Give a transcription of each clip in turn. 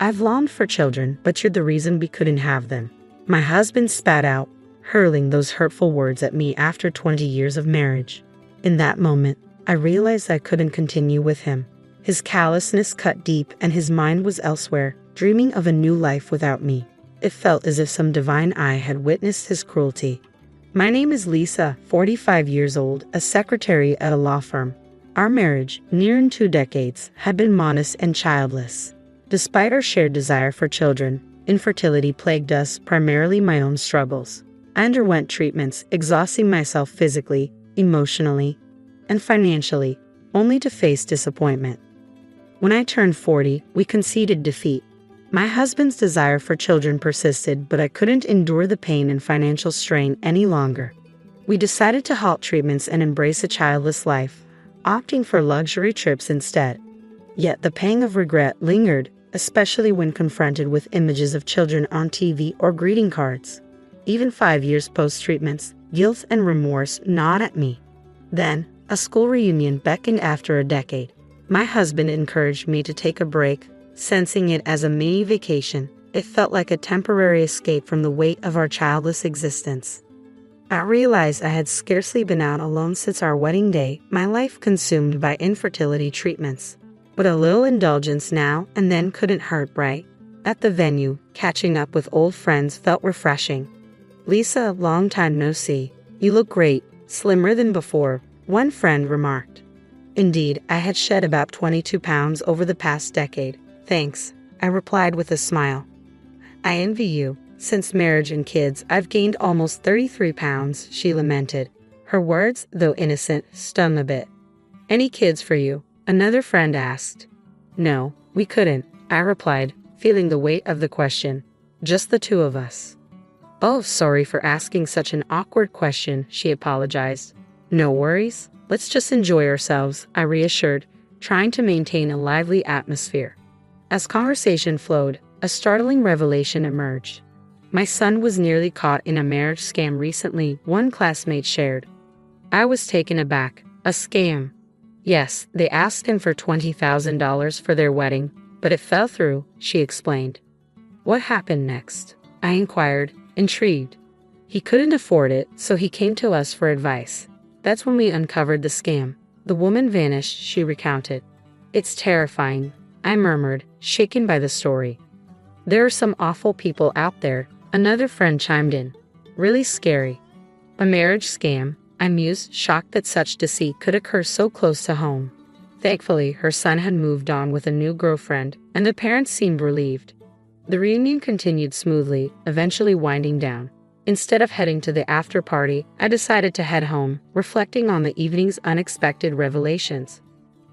I've longed for children, but you're the reason we couldn't have them." My husband spat out, hurling those hurtful words at me after 20 years of marriage. In that moment, I realized I couldn't continue with him. His callousness cut deep and his mind was elsewhere, dreaming of a new life without me. It felt as if some divine eye had witnessed his cruelty. My name is Lisa, 45 years old, a secretary at a law firm. Our marriage, nearing 2 decades, had been modest and childless. Despite our shared desire for children, infertility plagued us, primarily my own struggles. I underwent treatments, exhausting myself physically, emotionally, and financially, only to face disappointment. When I turned 40, we conceded defeat. My husband's desire for children persisted, but I couldn't endure the pain and financial strain any longer. We decided to halt treatments and embrace a childless life, opting for luxury trips instead. Yet the pang of regret lingered, especially when confronted with images of children on TV or greeting cards. Even 5 years post-treatments, guilt and remorse gnawed at me. Then, a school reunion beckoned after a decade. My husband encouraged me to take a break, sensing it as a mini vacation. It felt like a temporary escape from the weight of our childless existence. I realized I had scarcely been out alone since our wedding day, my life consumed by infertility treatments. But a little indulgence now and then couldn't hurt, right? At the venue, catching up with old friends felt refreshing. "Lisa, long time no see. You look great, slimmer than before," one friend remarked. Indeed, I had shed about 22 pounds over the past decade. "Thanks," I replied with a smile. "I envy you. Since marriage and kids, I've gained almost 33 pounds, she lamented. Her words, though innocent, stung a bit. "Any kids for you?" another friend asked. "No, we couldn't," I replied, feeling the weight of the question. "Just the 2 of us." "Oh, sorry for asking such an awkward question," she apologized. "No worries. Let's just enjoy ourselves," I reassured, trying to maintain a lively atmosphere. As conversation flowed, a startling revelation emerged. My son was nearly caught in a marriage scam recently, one classmate shared. I was taken aback. A scam? Yes, they asked him for $20,000 for their wedding, but it fell through, she explained. "What happened next?" I inquired, intrigued. "He couldn't afford it, so he came to us for advice. That's when we uncovered the scam. The woman vanished," she recounted. "It's terrifying," I murmured, shaken by the story. "There are some awful people out there," another friend chimed in. "Really scary." "A marriage scam," I mused, shocked that such deceit could occur so close to home. Thankfully, her son had moved on with a new girlfriend, and the parents seemed relieved. The reunion continued smoothly, eventually winding down. Instead of heading to the after-party, I decided to head home, reflecting on the evening's unexpected revelations.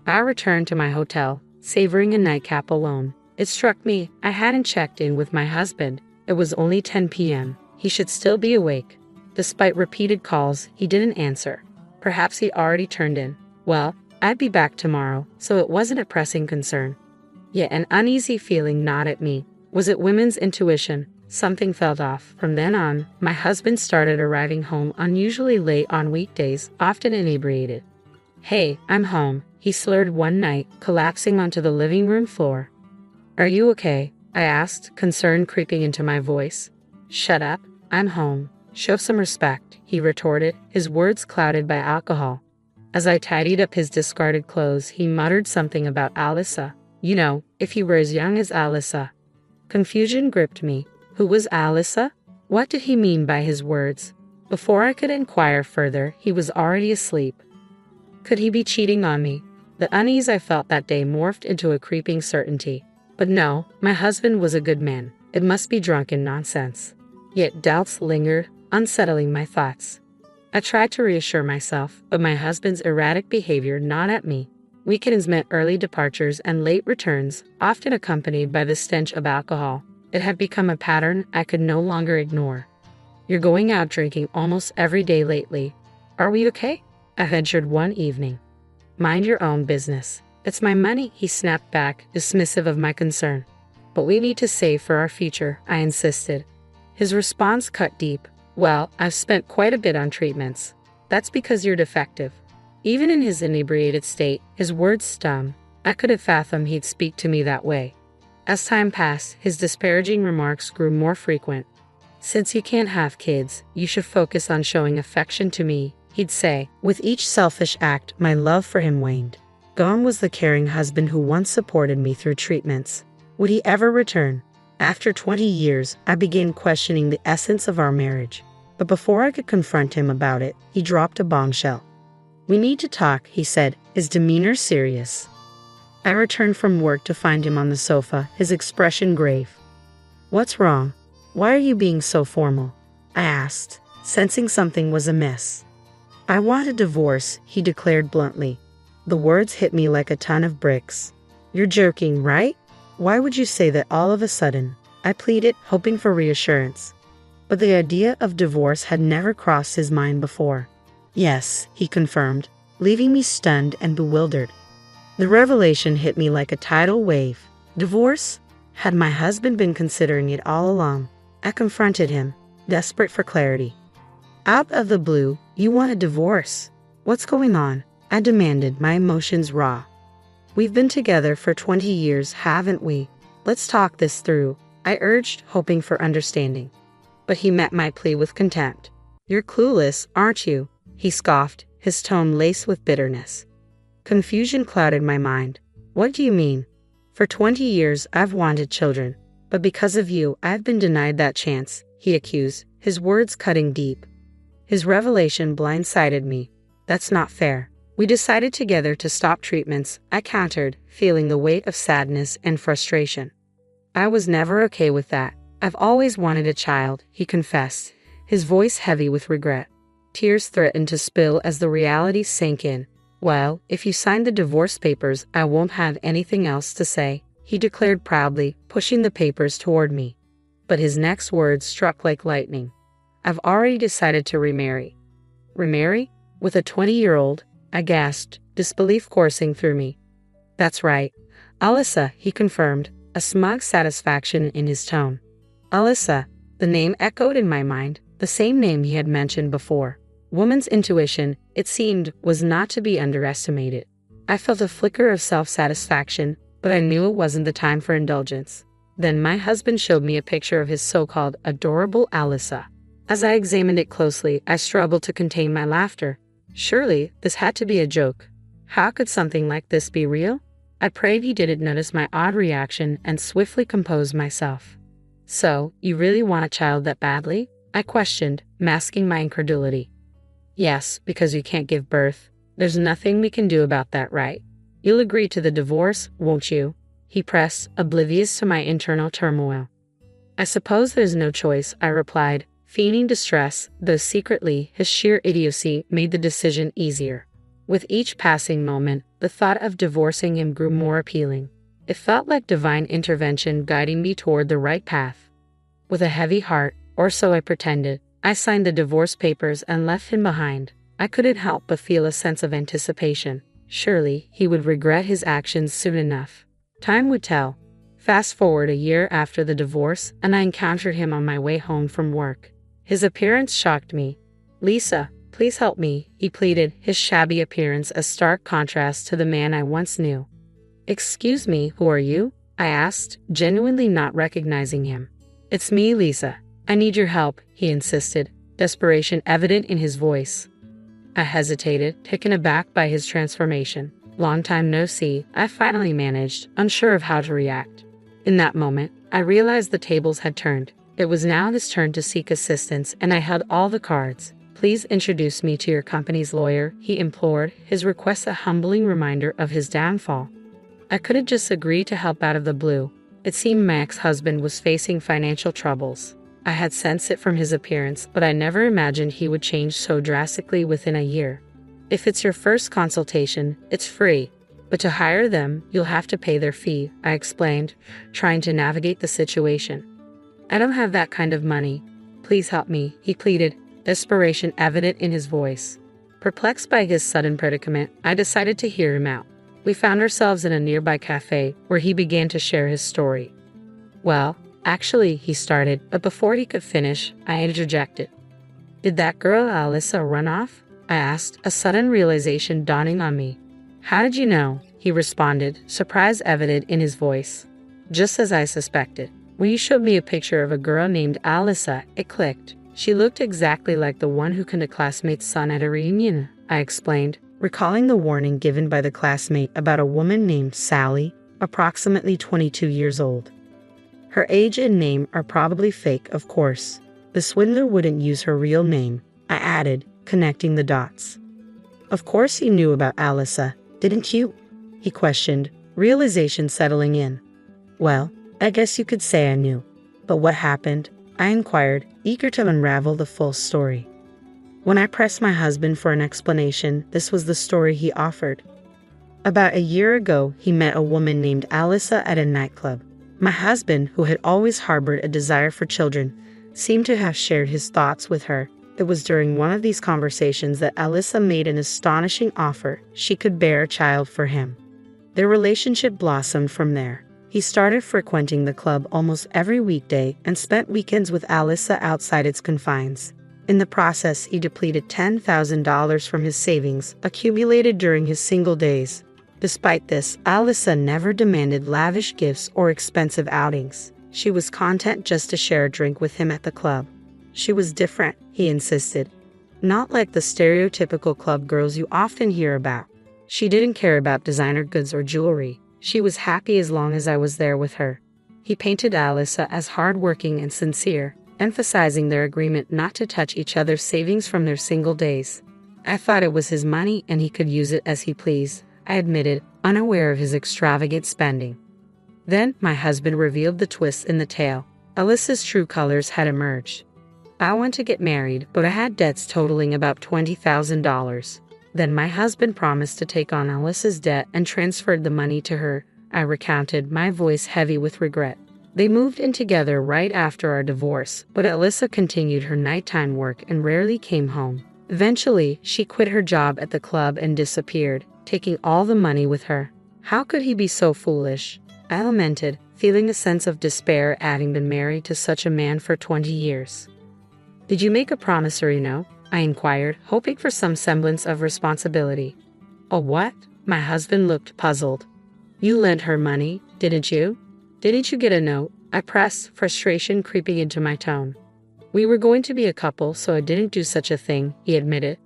I returned to my hotel, savoring a nightcap alone. It struck me I hadn't checked in with my husband. It was only 10 p.m. He should still be awake. Despite repeated calls, he didn't answer. Perhaps he already turned in. Well, I'd be back tomorrow, so it wasn't a pressing concern. Yet an uneasy feeling gnawed at me. Was it women's intuition? Something felt off. From then on, my husband started arriving home unusually late on weekdays, often inebriated. "Hey, I'm home," he slurred one night, collapsing onto the living room floor. "Are you okay?" I asked, concern creeping into my voice. "Shut up. I'm home. Show some respect," he retorted, his words clouded by alcohol. As I tidied up his discarded clothes, he muttered something about Alyssa. You know, if you were as young as Alyssa. Confusion gripped me. Who was Alyssa? What did he mean by his words? Before I could inquire further, he was already asleep. Could he be cheating on me? The unease I felt that day morphed into a creeping certainty. But no, my husband was a good man. It must be drunken nonsense. Yet doubts lingered, unsettling my thoughts. I tried to reassure myself, but my husband's erratic behavior gnawed at me. Weekends meant early departures and late returns, often accompanied by the stench of alcohol. It had become a pattern I could no longer ignore. "You're going out drinking almost every day lately. Are we okay?" I ventured one evening. "Mind your own business. It's my money," he snapped back, dismissive of my concern. "But we need to save for our future," I insisted. His response cut deep. "Well, I've spent quite a bit on treatments." "That's because you're defective." Even in his inebriated state, his words stung. I could have fathomed he'd speak to me that way. As time passed, his disparaging remarks grew more frequent. "Since you can't have kids, you should focus on showing affection to me," he'd say. With each selfish act, my love for him waned. Gone was the caring husband who once supported me through treatments. Would he ever return? After 20 years, I began questioning the essence of our marriage. But before I could confront him about it, he dropped a bombshell. "We need to talk," he said, his demeanor serious. I returned from work to find him on the sofa, his expression grave. "What's wrong? Why are you being so formal?" I asked, sensing something was amiss. "I want a divorce," he declared bluntly. The words hit me like a ton of bricks. "You're joking, right? Why would you say that all of a sudden?" I pleaded, hoping for reassurance. But the idea of divorce had never crossed his mind before. "Yes," he confirmed, leaving me stunned and bewildered. The revelation hit me like a tidal wave. Divorce? Had my husband been considering it all along? I confronted him, desperate for clarity. "Out of the blue, you want a divorce? What's going on?" I demanded, my emotions raw. "We've been together for 20 years, haven't we? Let's talk this through," I urged, hoping for understanding. But he met my plea with contempt. "You're clueless, aren't you?" he scoffed, his tone laced with bitterness. Confusion clouded my mind. "What do you mean? For 20 years I've wanted children, but because of you I've been denied that chance," he accused, his words cutting deep. His revelation blindsided me. "That's not fair. We decided together to stop treatments," I countered, feeling the weight of sadness and frustration. "I was never okay with that. I've always wanted a child," he confessed, his voice heavy with regret. Tears threatened to spill as the reality sank in. "Well, if you sign the divorce papers, I won't have anything else to say," he declared proudly, pushing the papers toward me. But his next words struck like lightning. "I've already decided to remarry." "Remarry? With a 20-year-old? I gasped, disbelief coursing through me. "That's right. Alyssa," he confirmed, a smug satisfaction in his tone. Alyssa, the name echoed in my mind, the same name he had mentioned before. Woman's intuition, it seemed, was not to be underestimated. I felt a flicker of self-satisfaction, but I knew it wasn't the time for indulgence. Then my husband showed me a picture of his so-called adorable Alyssa. As I examined it closely, I struggled to contain my laughter. Surely, this had to be a joke. How could something like this be real? I prayed he didn't notice my odd reaction and swiftly composed myself. "So, you really want a child that badly?" I questioned, masking my incredulity. "Yes, because you can't give birth. There's nothing we can do about that, right? You'll agree to the divorce, won't you?" he pressed, oblivious to my internal turmoil. "I suppose there's no choice," I replied, feigning distress, though secretly his sheer idiocy made the decision easier. With each passing moment, the thought of divorcing him grew more appealing. It felt like divine intervention guiding me toward the right path. With a heavy heart, or so I pretended, I signed the divorce papers and left him behind. I couldn't help but feel a sense of anticipation. Surely, he would regret his actions soon enough. Time would tell. Fast forward a year after the divorce, and I encountered him on my way home from work. His appearance shocked me. "Lisa, please help me," he pleaded, his shabby appearance a stark contrast to the man I once knew. "Excuse me, who are you?" I asked, genuinely not recognizing him. "It's me, Lisa. I need your help," he insisted, desperation evident in his voice. I hesitated, taken aback by his transformation. "Long time no see," I finally managed, unsure of how to react. In that moment, I realized the tables had turned. It was now his turn to seek assistance, and I held all the cards. "Please introduce me to your company's lawyer," he implored, his request a humbling reminder of his downfall. I couldn't just agree to help out of the blue. It seemed my ex-husband was facing financial troubles. I had sensed it from his appearance, but I never imagined he would change so drastically within a year. "If it's your first consultation, it's free, but to hire them, you'll have to pay their fee," I explained, trying to navigate the situation. "I don't have that kind of money. Please help me," he pleaded, desperation evident in his voice. Perplexed by his sudden predicament, I decided to hear him out. We found ourselves in a nearby cafe where he began to share his story. "Well, actually," he started, but before he could finish, I interjected. "Did that girl Alyssa run off?" I asked, a sudden realization dawning on me. "How did you know?" he responded, surprise evident in his voice. Just as I suspected. When you showed me a picture of a girl named Alyssa, it clicked. She looked exactly like the one who killed a classmate's son at a reunion, I explained, recalling the warning given by the classmate about a woman named Sally, approximately 22 years old. Her age and name are probably fake, of course. The swindler wouldn't use her real name, I added, connecting the dots. Of course you knew about Alyssa, didn't you? He questioned, realization settling in. Well, I guess you could say I knew. But what happened? I inquired, eager to unravel the full story. When I pressed my husband for an explanation, this was the story he offered. About a year ago, he met a woman named Alyssa at a nightclub. My husband, who had always harbored a desire for children, seemed to have shared his thoughts with her. It was during one of these conversations that Alyssa made an astonishing offer. She could bear a child for him. Their relationship blossomed from there. He started frequenting the club almost every weekday and spent weekends with Alyssa outside its confines. In the process, he depleted $10,000 from his savings, accumulated during his single days. Despite this, Alyssa never demanded lavish gifts or expensive outings. She was content just to share a drink with him at the club. She was different, he insisted. Not like the stereotypical club girls you often hear about. She didn't care about designer goods or jewelry. She was happy as long as I was there with her. He painted Alyssa as hardworking and sincere, emphasizing their agreement not to touch each other's savings from their single days. I thought it was his money and he could use it as he pleased, I admitted, unaware of his extravagant spending. Then my husband revealed the twist in the tale. Alyssa's true colors had emerged. I want to get married, but I had debts totaling about $20,000. Then my husband promised to take on Alyssa's debt and transferred the money to her, I recounted, my voice heavy with regret. They moved in together right after our divorce, but Alyssa continued her nighttime work and rarely came home. Eventually, she quit her job at the club and disappeared, taking all the money with her. How could he be so foolish? I lamented, feeling a sense of despair at having been married to such a man for 20 years. Did you make a promissory note? I inquired, hoping for some semblance of responsibility. A what? My husband looked puzzled. You lent her money, didn't you? Didn't you get a note? I pressed, frustration creeping into my tone. We were going to be a couple, so I didn't do such a thing, he admitted.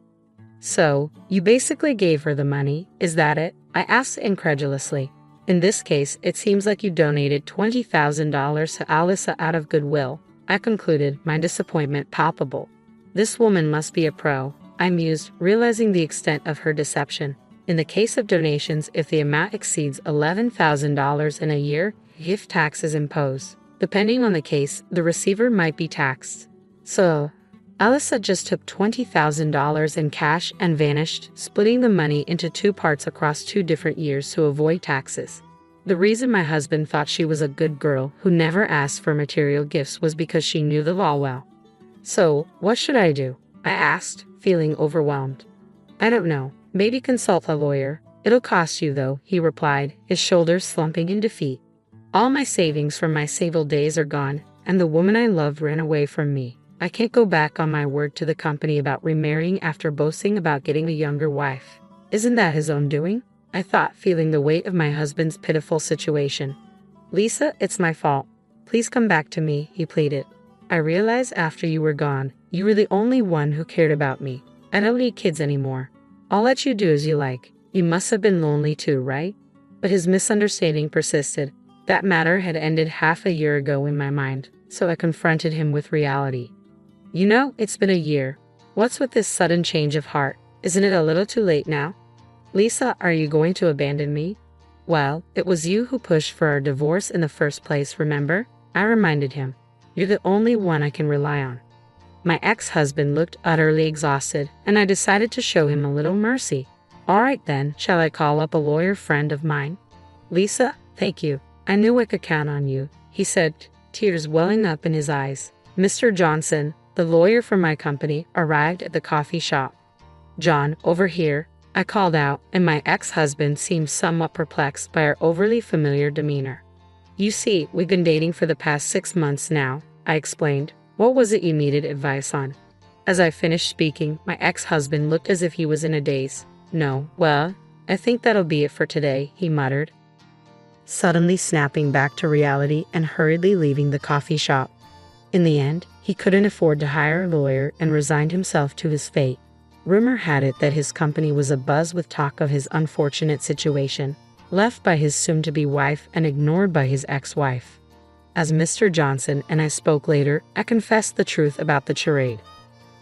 So, you basically gave her the money, is that it? I asked incredulously. In this case, it seems like you donated $20,000 to Alyssa out of goodwill, I concluded, my disappointment palpable. This woman must be a pro, I mused, realizing the extent of her deception. In the case of donations, if the amount exceeds $11,000 in a year, gift tax is imposed. Depending on the case, the receiver might be taxed. So, Alyssa just took $20,000 in cash and vanished, splitting the money into two parts across 2 different years to avoid taxes. The reason my husband thought she was a good girl who never asked for material gifts was because she knew the law well. So, what should I do? I asked, feeling overwhelmed. I don't know. Maybe consult a lawyer. It'll cost you, though, he replied, his shoulders slumping in defeat. All my savings from my single days are gone, and the woman I loved ran away from me. I can't go back on my word to the company about remarrying after boasting about getting a younger wife. Isn't that his own doing? I thought, feeling the weight of my husband's pitiful situation. Lisa, it's my fault. Please come back to me, he pleaded. I realized after you were gone, you were the only one who cared about me. I don't need kids anymore. I'll let you do as you like. You must have been lonely too, right? But his misunderstanding persisted. That matter had ended half a year ago in my mind, so I confronted him with reality. You know, it's been a year. What's with this sudden change of heart? Isn't it a little too late now? Lisa, are you going to abandon me? Well, it was you who pushed for our divorce in the first place, remember? I reminded him. You're the only one I can rely on. My ex-husband looked utterly exhausted, and I decided to show him a little mercy. All right then, shall I call up a lawyer friend of mine? Lisa, thank you. I knew I could count on you, he said, tears welling up in his eyes. Mr. Johnson, the lawyer from my company, arrived at the coffee shop. John, over here, I called out, and my ex-husband seemed somewhat perplexed by our overly familiar demeanor. You see, we've been dating for the past 6 months now, I explained. What was it you needed advice on? As I finished speaking, my ex-husband looked as if he was in a daze. No, well, I think that'll be it for today, he muttered. suddenly snapping back to reality and hurriedly leaving the coffee shop. In the end, he couldn't afford to hire a lawyer and resigned himself to his fate. Rumor had it that his company was abuzz with talk of his unfortunate situation, left by his soon-to-be wife and ignored by his ex-wife. As Mr. Johnson and I spoke later, I confessed the truth about the charade.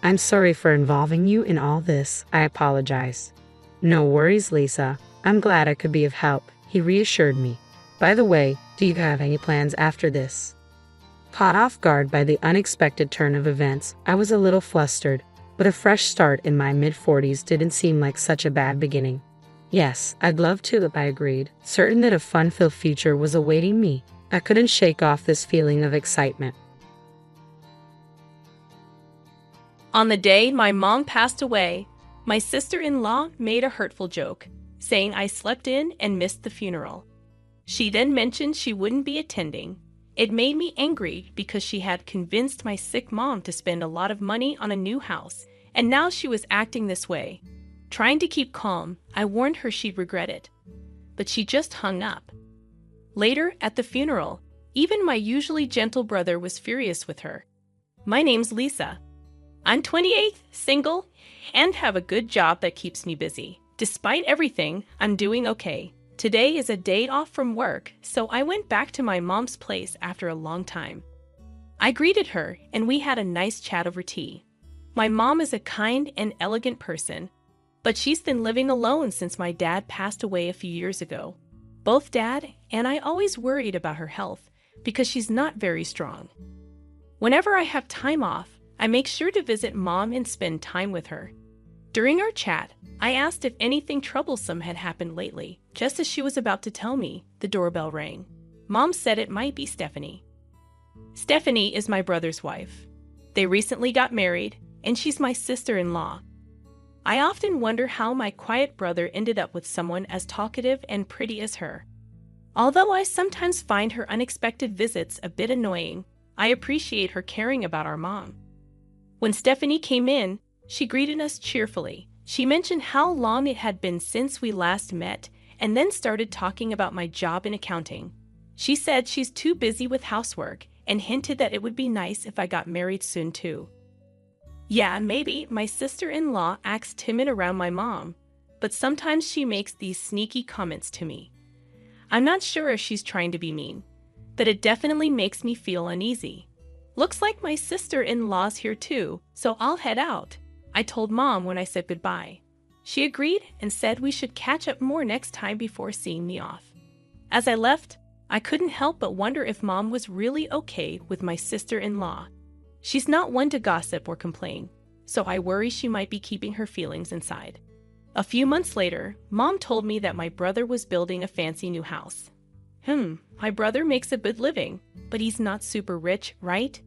"I'm sorry for involving you in all this, I apologize." "No worries, Lisa. I'm glad I could be of help," he reassured me. "By the way, do you have any plans after this?" Caught off guard by the unexpected turn of events, I was a little flustered, but a fresh start in my mid-40s didn't seem like such a bad beginning. "Yes, I'd love to," I agreed, certain that a fun-filled future was awaiting me. I couldn't shake off this feeling of excitement. On the day my mom passed away, my sister-in-law made a hurtful joke, saying I slept in and missed the funeral. She then mentioned she wouldn't be attending. It made me angry because she had convinced my sick mom to spend a lot of money on a new house, and now she was acting this way. Trying to keep calm, I warned her she'd regret it, but she just hung up. Later, at the funeral, even my usually gentle brother was furious with her. "My name's Lisa. I'm 28, single, and have a good job that keeps me busy. Despite everything, I'm doing okay. Today is a day off from work, so I went back to my mom's place after a long time." I greeted her, and we had a nice chat over tea. My mom is a kind and elegant person, but she's been living alone since my dad passed away a few years ago. Both Dad and I always worried about her health because she's not very strong. Whenever I have time off, I make sure to visit Mom and spend time with her. During our chat, I asked if anything troublesome had happened lately. Just as she was about to tell me, the doorbell rang. Mom said it might be Stephanie. Stephanie is my brother's wife. They recently got married, and she's my sister-in-law. I often wonder how my quiet brother ended up with someone as talkative and pretty as her. Although I sometimes find her unexpected visits a bit annoying, I appreciate her caring about our mom. When Stephanie came in, she greeted us cheerfully. She mentioned how long it had been since we last met, and then started talking about my job in accounting. She said she's too busy with housework and hinted that it would be nice if I got married soon too. Yeah, maybe my sister-in-law acts timid around my mom, but sometimes she makes these sneaky comments to me. I'm not sure if she's trying to be mean, but it definitely makes me feel uneasy. Looks like my sister-in-law's here too, so I'll head out, I told Mom when I said goodbye. She agreed and said we should catch up more next time before seeing me off. As I left, I couldn't help but wonder if Mom was really okay with my sister-in-law. She's not one to gossip or complain, so I worry she might be keeping her feelings inside. A few months later, Mom told me that my brother was building a fancy new house. My brother makes a good living, but he's not super rich, right?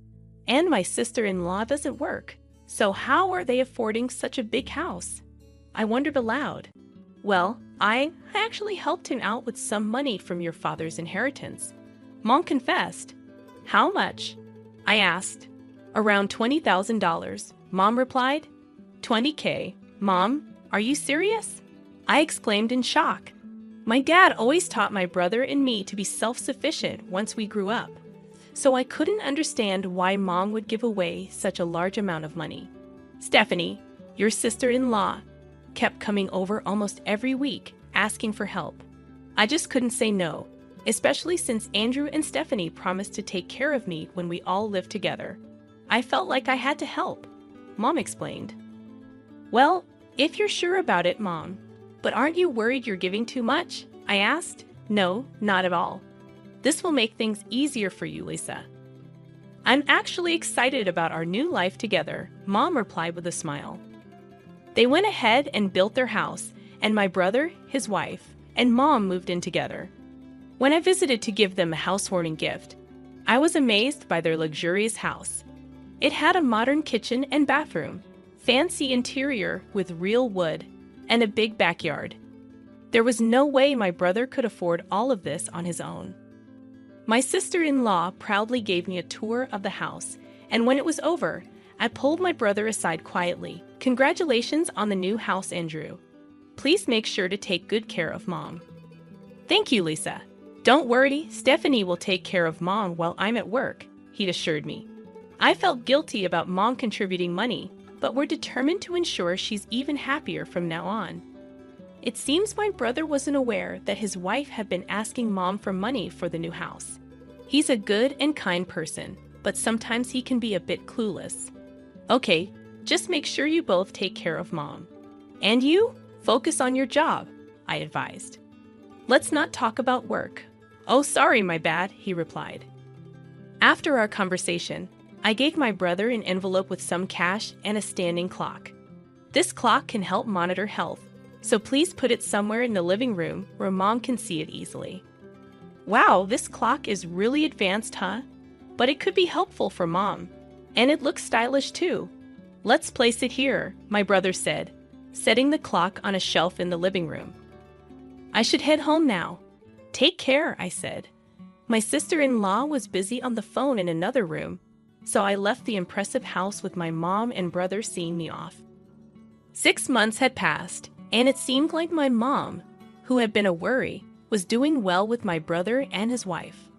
And my sister-in-law doesn't work, so how are they affording such a big house? I wondered aloud. Well, I actually helped him out with some money from your father's inheritance. Mom confessed. How much? I asked. Around $20,000, Mom replied. $20K? Mom, are you serious? I exclaimed in shock. My dad always taught my brother and me to be self-sufficient once we grew up, so I couldn't understand why Mom would give away such a large amount of money. Stephanie, your sister-in-law, kept coming over almost every week asking for help. I just couldn't say no, especially since Andrew and Stephanie promised to take care of me when we all lived together. I felt like I had to help, Mom explained. Well, if you're sure about it, Mom, but aren't you worried you're giving too much? I asked. No, not at all. This will make things easier for you, Lisa. I'm actually excited about our new life together, Mom replied with a smile. They went ahead and built their house, and my brother, his wife, and Mom moved in together. When I visited to give them a housewarming gift, I was amazed by their luxurious house. It had a modern kitchen and bathroom, fancy interior with real wood, and a big backyard. There was no way my brother could afford all of this on his own. My sister-in-law proudly gave me a tour of the house, and when it was over, I pulled my brother aside quietly. Congratulations on the new house, Andrew. Please make sure to take good care of Mom. Thank you, Lisa. "Don't worry, Stephanie will take care of Mom while I'm at work," he assured me. I felt guilty about Mom contributing money, but we're determined to ensure she's even happier from now on. It seems my brother wasn't aware that his wife had been asking Mom for money for the new house. He's a good and kind person, but sometimes he can be a bit clueless. "Okay, just make sure you both take care of Mom. And you, focus on your job," I advised. "Let's not talk about work." "Oh, sorry, my bad," he replied. After our conversation, I gave my brother an envelope with some cash and a standing clock. "This clock can help monitor health, so please put it somewhere in the living room where Mom can see it easily." "Wow, this clock is really advanced, huh? But it could be helpful for Mom. And it looks stylish too. Let's place it here," my brother said, setting the clock on a shelf in the living room. "I should head home now." "Take care," I said. My sister-in-law was busy on the phone in another room, so I left the impressive house with my mom and brother seeing me off. 6 months had passed, and it seemed like my mom, who had been a worry, was doing well with my brother and his wife.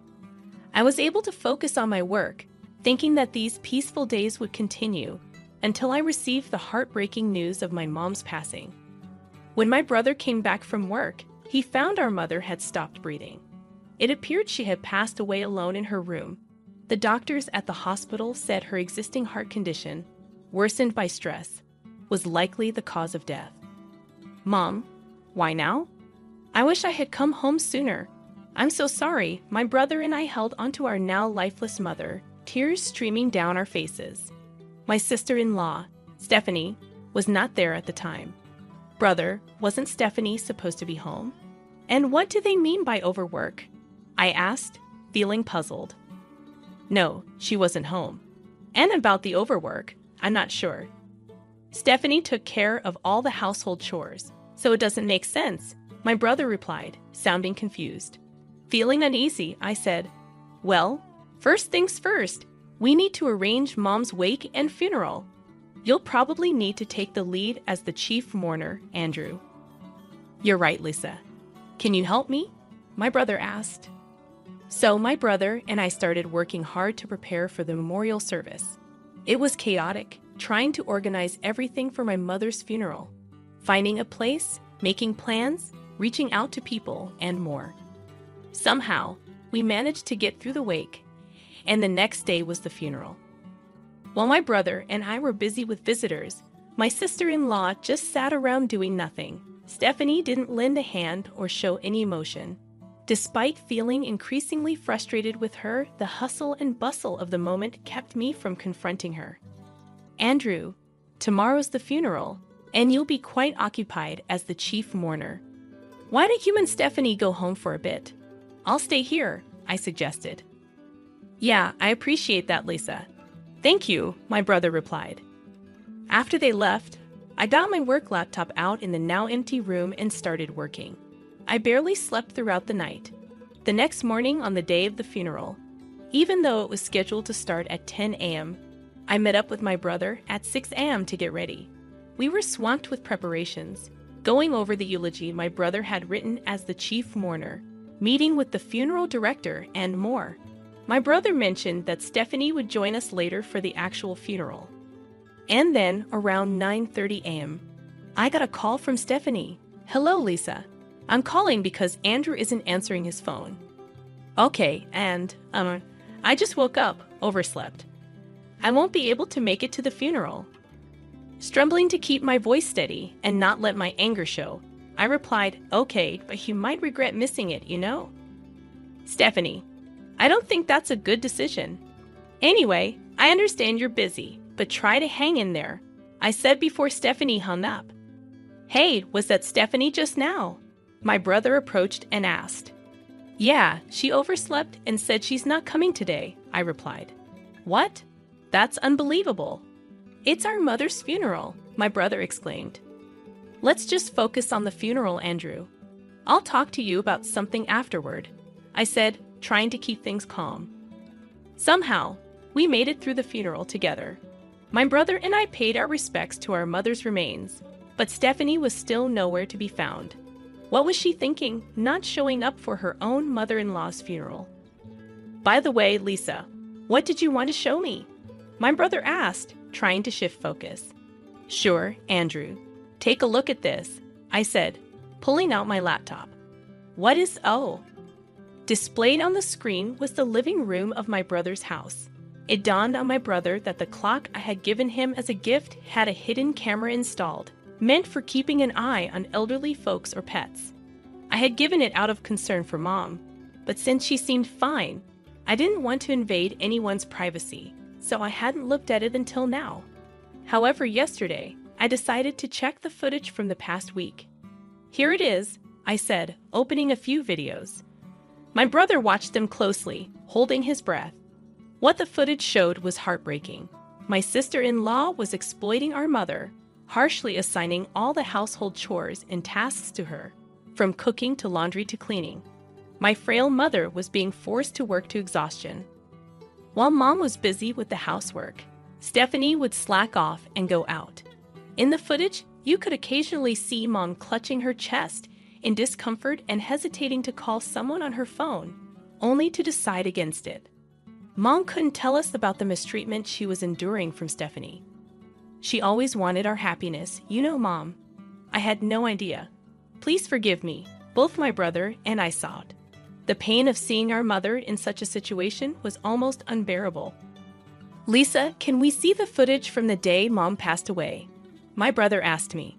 I was able to focus on my work, thinking that these peaceful days would continue until I received the heartbreaking news of my mom's passing. When my brother came back from work, he found our mother had stopped breathing. It appeared she had passed away alone in her room. The doctors at the hospital said her existing heart condition, worsened by stress, was likely the cause of death. "Mom, why now? I wish I had come home sooner. I'm so sorry." My brother and I held onto our now lifeless mother, tears streaming down our faces. My sister-in-law, Stephanie, was not there at the time. "Brother, wasn't Stephanie supposed to be home? And what do they mean by overwork?" I asked, feeling puzzled. "No, she wasn't home. And about the overwork, I'm not sure. Stephanie took care of all the household chores, so it doesn't make sense," my brother replied, sounding confused. Feeling uneasy, I said, "Well, first things first, we need to arrange Mom's wake and funeral. You'll probably need to take the lead as the chief mourner, Andrew." "You're right, Lisa. Can you help me?" my brother asked. So my brother and I started working hard to prepare for the memorial service. It was chaotic, trying to organize everything for my mother's funeral, finding a place, making plans, reaching out to people, and more. Somehow, we managed to get through the wake, and the next day was the funeral. While my brother and I were busy with visitors, my sister-in-law just sat around doing nothing. Stephanie didn't lend a hand or show any emotion. Despite feeling increasingly frustrated with her, the hustle and bustle of the moment kept me from confronting her. "Andrew, tomorrow's the funeral, and you'll be quite occupied as the chief mourner. Why don't you and Stephanie go home for a bit? I'll stay here," I suggested. "Yeah, I appreciate that, Lisa. Thank you," my brother replied. After they left, I got my work laptop out in the now empty room and started working. I barely slept throughout the night. The next morning on the day of the funeral, even though it was scheduled to start at 10 a.m., I met up with my brother at 6 a.m. to get ready. We were swamped with preparations, going over the eulogy my brother had written as the chief mourner, meeting with the funeral director, and more. My brother mentioned that Stephanie would join us later for the actual funeral. And then, around 9:30 a.m., I got a call from Stephanie. "Hello, Lisa. I'm calling because Andrew isn't answering his phone." "Okay, and, I just woke up, overslept. I won't be able to make it to the funeral." Struggling to keep my voice steady and not let my anger show, I replied, "Okay, but you might regret missing it, you know." "Stephanie, I don't think that's a good decision. Anyway, I understand you're busy, but try to hang in there," I said before Stephanie hung up. "Hey, was that Stephanie just now?" my brother approached and asked. "Yeah, she overslept and said she's not coming today," I replied. "What? That's unbelievable." "It's our mother's funeral," my brother exclaimed. "Let's just focus on the funeral, Andrew. I'll talk to you about something afterward," I said, trying to keep things calm. Somehow, we made it through the funeral together. My brother and I paid our respects to our mother's remains, but Stephanie was still nowhere to be found. What was she thinking, not showing up for her own mother-in-law's funeral? By the way, Lisa, what did you want to show me? My brother asked, trying to shift focus. Sure, Andrew. Take a look at this, I said, pulling out my laptop. What is Displayed on the screen was the living room of my brother's house. It dawned on my brother that the clock I had given him as a gift had a hidden camera installed, meant for keeping an eye on elderly folks or pets. I had given it out of concern for Mom, but since she seemed fine, I didn't want to invade anyone's privacy, so I hadn't looked at it until now. However, yesterday, I decided to check the footage from the past week. Here it is, I said, opening a few videos. My brother watched them closely, holding his breath. What the footage showed was heartbreaking. My sister-in-law was exploiting our mother, harshly assigning all the household chores and tasks to her, from cooking to laundry to cleaning. My frail mother was being forced to work to exhaustion. While Mom was busy with the housework, Stephanie would slack off and go out. In the footage, you could occasionally see Mom clutching her chest in discomfort and hesitating to call someone on her phone, only to decide against it. Mom couldn't tell us about the mistreatment she was enduring from Stephanie. She always wanted our happiness, you know, Mom. I had no idea. Please forgive me. Both my brother and I saw it. The pain of seeing our mother in such a situation was almost unbearable. Lisa, can we see the footage from the day Mom passed away? My brother asked me.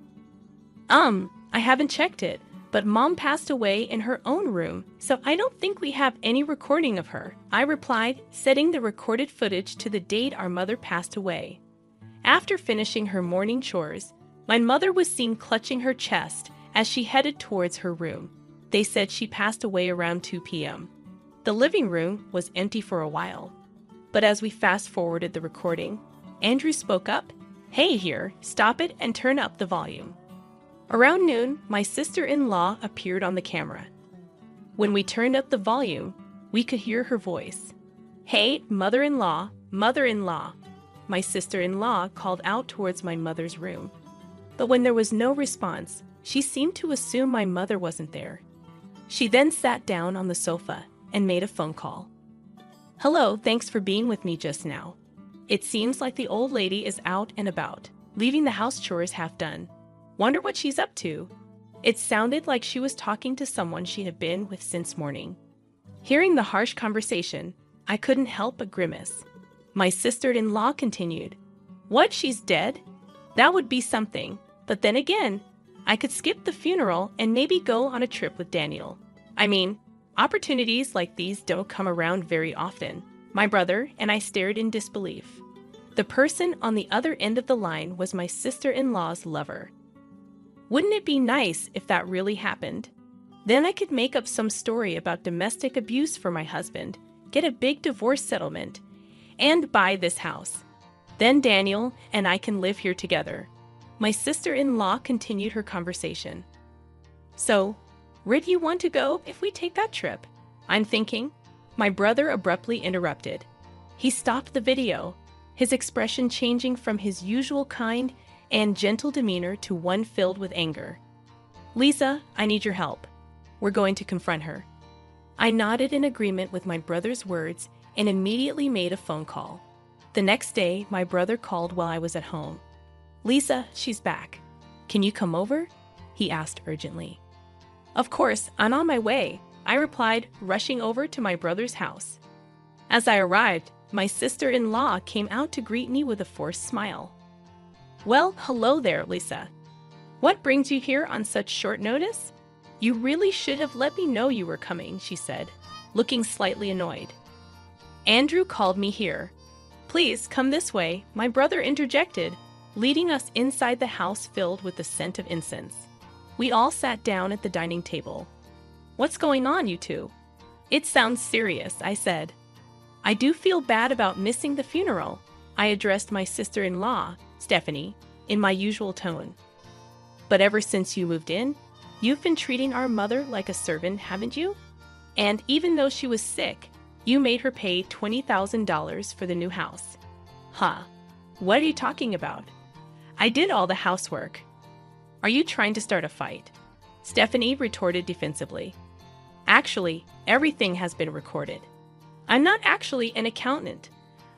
I haven't checked it, but Mom passed away in her own room, so I don't think we have any recording of her, I replied, setting the recorded footage to the date our mother passed away. After finishing her morning chores, my mother was seen clutching her chest as she headed towards her room. They said she passed away around 2 p.m. The living room was empty for a while. But as we fast-forwarded the recording, Andrew spoke up. Hey here, stop it and turn up the volume. Around noon, my sister-in-law appeared on the camera. When we turned up the volume, we could hear her voice. Hey, mother-in-law, mother-in-law. My sister-in-law called out towards my mother's room. But when there was no response, she seemed to assume my mother wasn't there. She then sat down on the sofa and made a phone call. Hello, thanks for being with me just now. It seems like the old lady is out and about, leaving the house chores half done. Wonder what she's up to. It sounded like she was talking to someone she had been with since morning. Hearing the harsh conversation, I couldn't help but grimace. My sister-in-law continued. What, she's dead? That would be something. But then again, I could skip the funeral and maybe go on a trip with Daniel. I mean, opportunities like these don't come around very often. My brother and I stared in disbelief. The person on the other end of the line was my sister-in-law's lover. Wouldn't it be nice if that really happened? Then I could make up some story about domestic abuse for my husband, get a big divorce settlement, and buy this house. Then Daniel and I can live here together. My sister-in-law continued her conversation. So, where do you want to go if we take that trip? I'm thinking. My brother abruptly interrupted. He stopped the video, his expression changing from his usual kind and gentle demeanor to one filled with anger. Lisa, I need your help. We're going to confront her. I nodded in agreement with my brother's words and immediately made a phone call. The next day, my brother called while I was at home. Lisa, she's back. Can you come over? He asked urgently. Of course, I'm on my way, I replied, rushing over to my brother's house. As I arrived, my sister-in-law came out to greet me with a forced smile. Well, hello there, Lisa. What brings you here on such short notice? You really should have let me know you were coming, she said, looking slightly annoyed. Andrew called me here. Please come this way, my brother interjected, leading us inside the house filled with the scent of incense. We all sat down at the dining table. What's going on, you two? It sounds serious, I said. I do feel bad about missing the funeral. I addressed my sister-in-law, Stephanie, in my usual tone. But ever since you moved in, you've been treating our mother like a servant, haven't you? And even though she was sick, you made her pay $20,000 for the new house. Huh. What are you talking about? I did all the housework. Are you trying to start a fight? Stephanie retorted defensively. Actually, everything has been recorded. I'm not actually an accountant.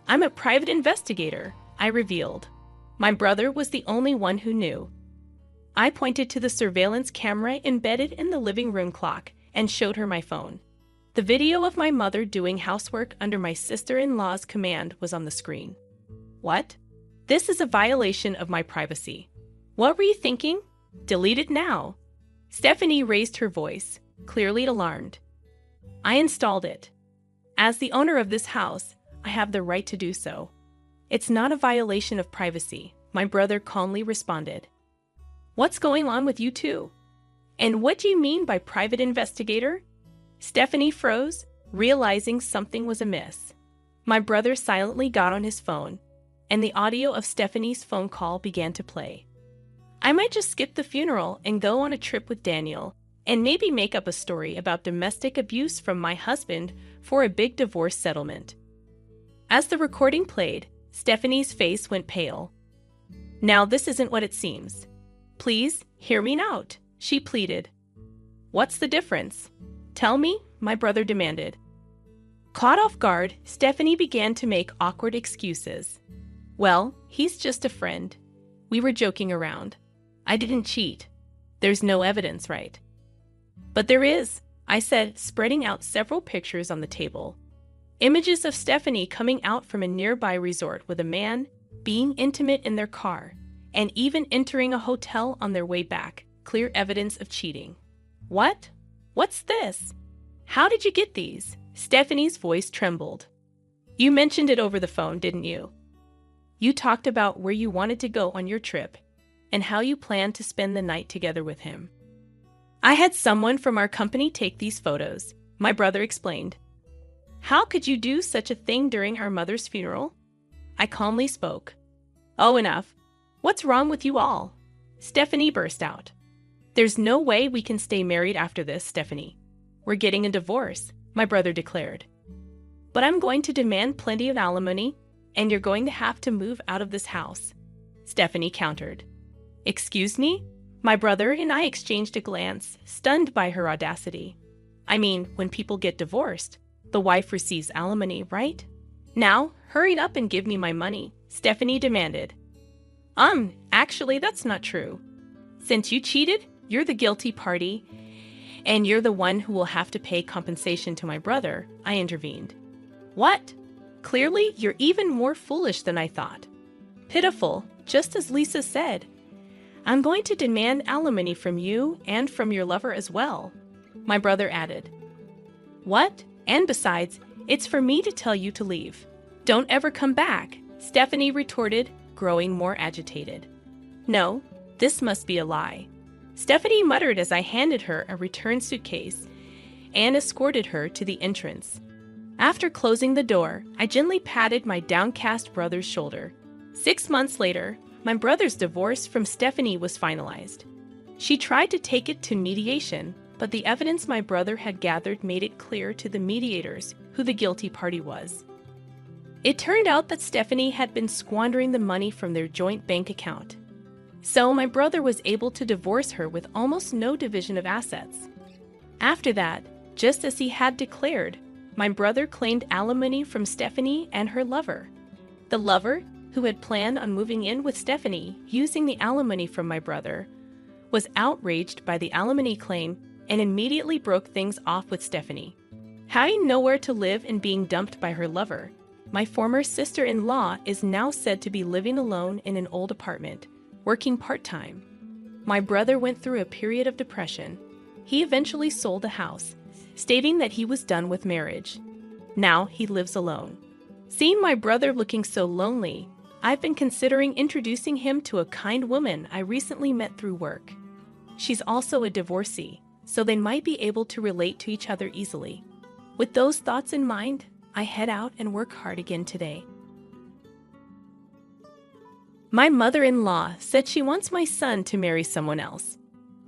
I'm a private investigator, I revealed. My brother was the only one who knew. I pointed to the surveillance camera embedded in the living room clock and showed her my phone. The video of my mother doing housework under my sister-in-law's command was on the screen. What? This is a violation of my privacy. What were you thinking? Delete it now. Stephanie raised her voice, clearly alarmed. I installed it. As the owner of this house, I have the right to do so. It's not a violation of privacy, my brother calmly responded. What's going on with you two? And what do you mean by private investigator? Stephanie froze, realizing something was amiss. My brother silently got on his phone, and the audio of Stephanie's phone call began to play. I might just skip the funeral and go on a trip with Daniel, and maybe make up a story about domestic abuse from my husband for a big divorce settlement. As the recording played, Stephanie's face went pale. Now this isn't what it seems. Please, hear me out, she pleaded. What's the difference? Tell me, my brother demanded. Caught off guard, Stephanie began to make awkward excuses. Well, he's just a friend. We were joking around. I didn't cheat. There's no evidence, right? But there is, I said, spreading out several pictures on the table. Images of Stephanie coming out from a nearby resort with a man, being intimate in their car, and even entering a hotel on their way back. Clear evidence of cheating. What? What's this? How did you get these? Stephanie's voice trembled. You mentioned it over the phone, didn't you? You talked about where you wanted to go on your trip and how you planned to spend the night together with him. I had someone from our company take these photos, my brother explained. How could you do such a thing during our mother's funeral? I calmly spoke. Oh, enough. What's wrong with you all? Stephanie burst out. There's no way we can stay married after this, Stephanie. We're getting a divorce, my brother declared. But I'm going to demand plenty of alimony, and you're going to have to move out of this house, Stephanie countered. Excuse me? My brother and I exchanged a glance, stunned by her audacity. I mean, when people get divorced, the wife receives alimony, right? Now, hurry up and give me my money, Stephanie demanded. Actually, that's not true. Since you cheated, you're the guilty party, and you're the one who will have to pay compensation to my brother, I intervened. What? Clearly, you're even more foolish than I thought. Pitiful, just as Lisa said. I'm going to demand alimony from you and from your lover as well, my brother added. What? And besides, it's for me to tell you to leave. Don't ever come back, Stephanie retorted, growing more agitated. No, this must be a lie. Stephanie muttered as I handed her a return suitcase and escorted her to the entrance. After closing the door, I gently patted my downcast brother's shoulder. 6 months later, my brother's divorce from Stephanie was finalized. She tried to take it to mediation, but the evidence my brother had gathered made it clear to the mediators who the guilty party was. It turned out that Stephanie had been squandering the money from their joint bank account. So my brother was able to divorce her with almost no division of assets. After that, just as he had declared, my brother claimed alimony from Stephanie and her lover. The lover, who had planned on moving in with Stephanie using the alimony from my brother, was outraged by the alimony claim and immediately broke things off with Stephanie. Having nowhere to live and being dumped by her lover, my former sister-in-law is now said to be living alone in an old apartment, working part-time. My brother went through a period of depression. He eventually sold the house, stating that he was done with marriage. Now he lives alone. Seeing my brother looking so lonely, I've been considering introducing him to a kind woman I recently met through work. She's also a divorcee, so they might be able to relate to each other easily. With those thoughts in mind, I head out and work hard again today. My mother-in-law said she wants my son to marry someone else.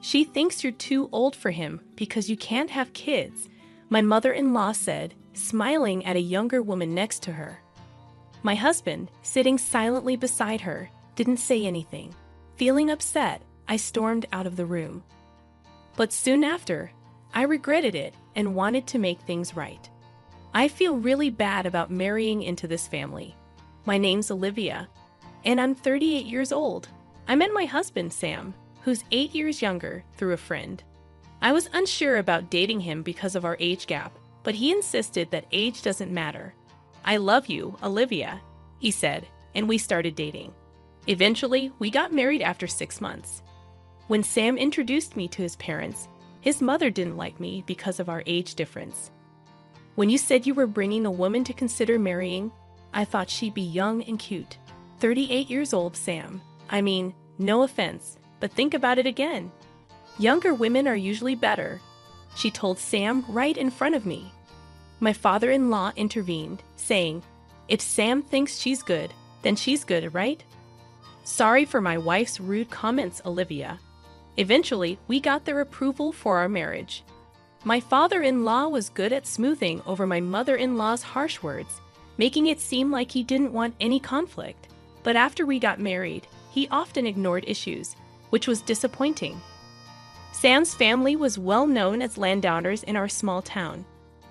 She thinks you're too old for him because you can't have kids, my mother-in-law said, smiling at a younger woman next to her. My husband, sitting silently beside her, didn't say anything. Feeling upset, I stormed out of the room. But soon after, I regretted it and wanted to make things right. I feel really bad about marrying into this family. My name's Olivia, and I'm 38 years old. I met my husband, Sam, who's 8 years younger, through a friend. I was unsure about dating him because of our age gap, but he insisted that age doesn't matter. I love you, Olivia, he said, and we started dating. Eventually, we got married after 6 months. When Sam introduced me to his parents, his mother didn't like me because of our age difference. When you said you were bringing a woman to consider marrying, I thought she'd be young and cute. 38 years old, Sam. I mean, no offense, but think about it again. Younger women are usually better, she told Sam right in front of me. My father-in-law intervened, saying, if Sam thinks she's good, then she's good, right? Sorry for my wife's rude comments, Olivia. Eventually, we got their approval for our marriage. My father-in-law was good at smoothing over my mother-in-law's harsh words, making it seem like he didn't want any conflict. But after we got married, he often ignored issues, which was disappointing. Sam's family was well known as landowners in our small town,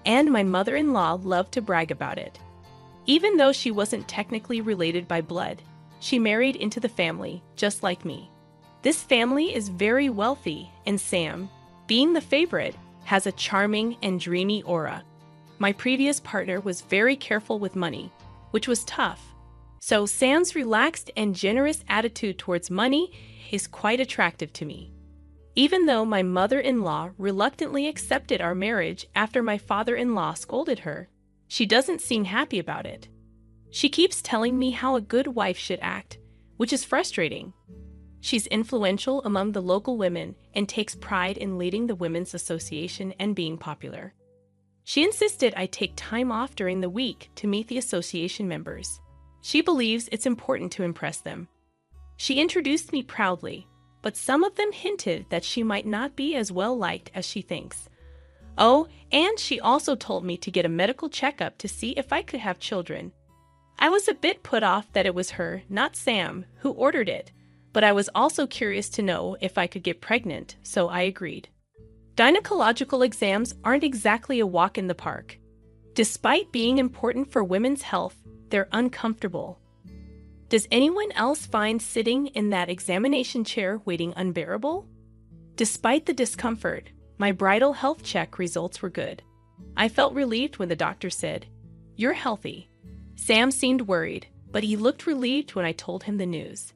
and my mother-in-law loved to brag about it. Even though she wasn't technically related by blood, she married into the family, just like me. This family is very wealthy, and Sam, being the favorite, has a charming and dreamy aura. My previous partner was very careful with money, which was tough. So Sam's relaxed and generous attitude towards money is quite attractive to me. Even though my mother-in-law reluctantly accepted our marriage after my father-in-law scolded her, she doesn't seem happy about it. She keeps telling me how a good wife should act, which is frustrating. She's influential among the local women and takes pride in leading the Women's Association and being popular. She insisted I take time off during the week to meet the association members. She believes it's important to impress them. She introduced me proudly, but some of them hinted that she might not be as well liked as she thinks. Oh, and she also told me to get a medical checkup to see if I could have children. I was a bit put off that it was her, not Sam, who ordered it, but I was also curious to know if I could get pregnant, so I agreed. Gynecological exams aren't exactly a walk in the park. Despite being important for women's health, they're uncomfortable. Does anyone else find sitting in that examination chair waiting unbearable? Despite the discomfort, my bridal health check results were good. I felt relieved when the doctor said, "You're healthy." Sam seemed worried, but he looked relieved when I told him the news.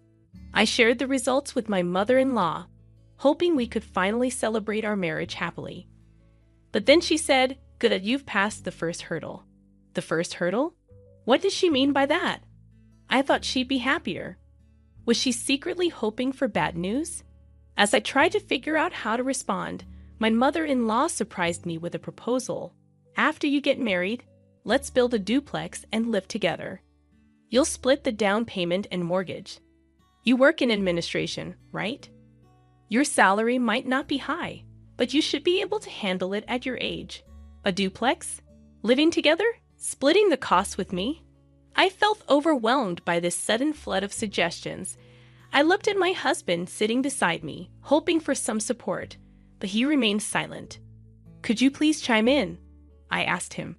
I shared the results with my mother-in-law, hoping we could finally celebrate our marriage happily. But then she said, "Good, you've passed the first hurdle." The first hurdle? What did she mean by that? I thought she'd be happier. Was she secretly hoping for bad news? As I tried to figure out how to respond, my mother-in-law surprised me with a proposal. After you get married, let's build a duplex and live together. You'll split the down payment and mortgage. You work in administration, right? Your salary might not be high, but you should be able to handle it at your age. A duplex? Living together? Splitting the costs with me? I felt overwhelmed by this sudden flood of suggestions. I looked at my husband sitting beside me, hoping for some support, but he remained silent. "Could you please chime in?" I asked him.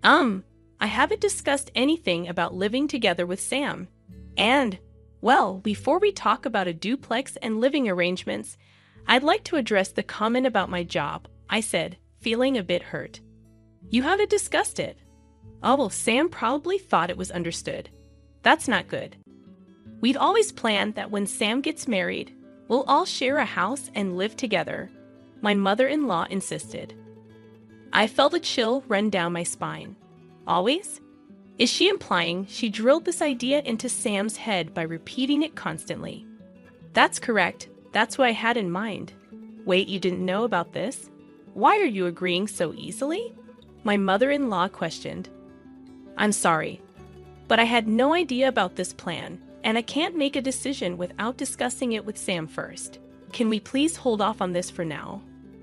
I haven't discussed anything about living together with Sam. And, well, before we talk about a duplex and living arrangements, I'd like to address the comment about my job, I said, feeling a bit hurt. You haven't discussed it. Oh, well, Sam probably thought it was understood. That's not good. We'd always planned that when Sam gets married, we'll all share a house and live together. My mother-in-law insisted. I felt a chill run down my spine. Always? Is she implying she drilled this idea into Sam's head by repeating it constantly? That's correct. That's what I had in mind. Wait, you didn't know about this? Why are you agreeing so easily? My mother-in-law questioned. I'm sorry, but I had no idea about this plan, and I can't make a decision without discussing it with Sam first. Can we please hold off on this for now?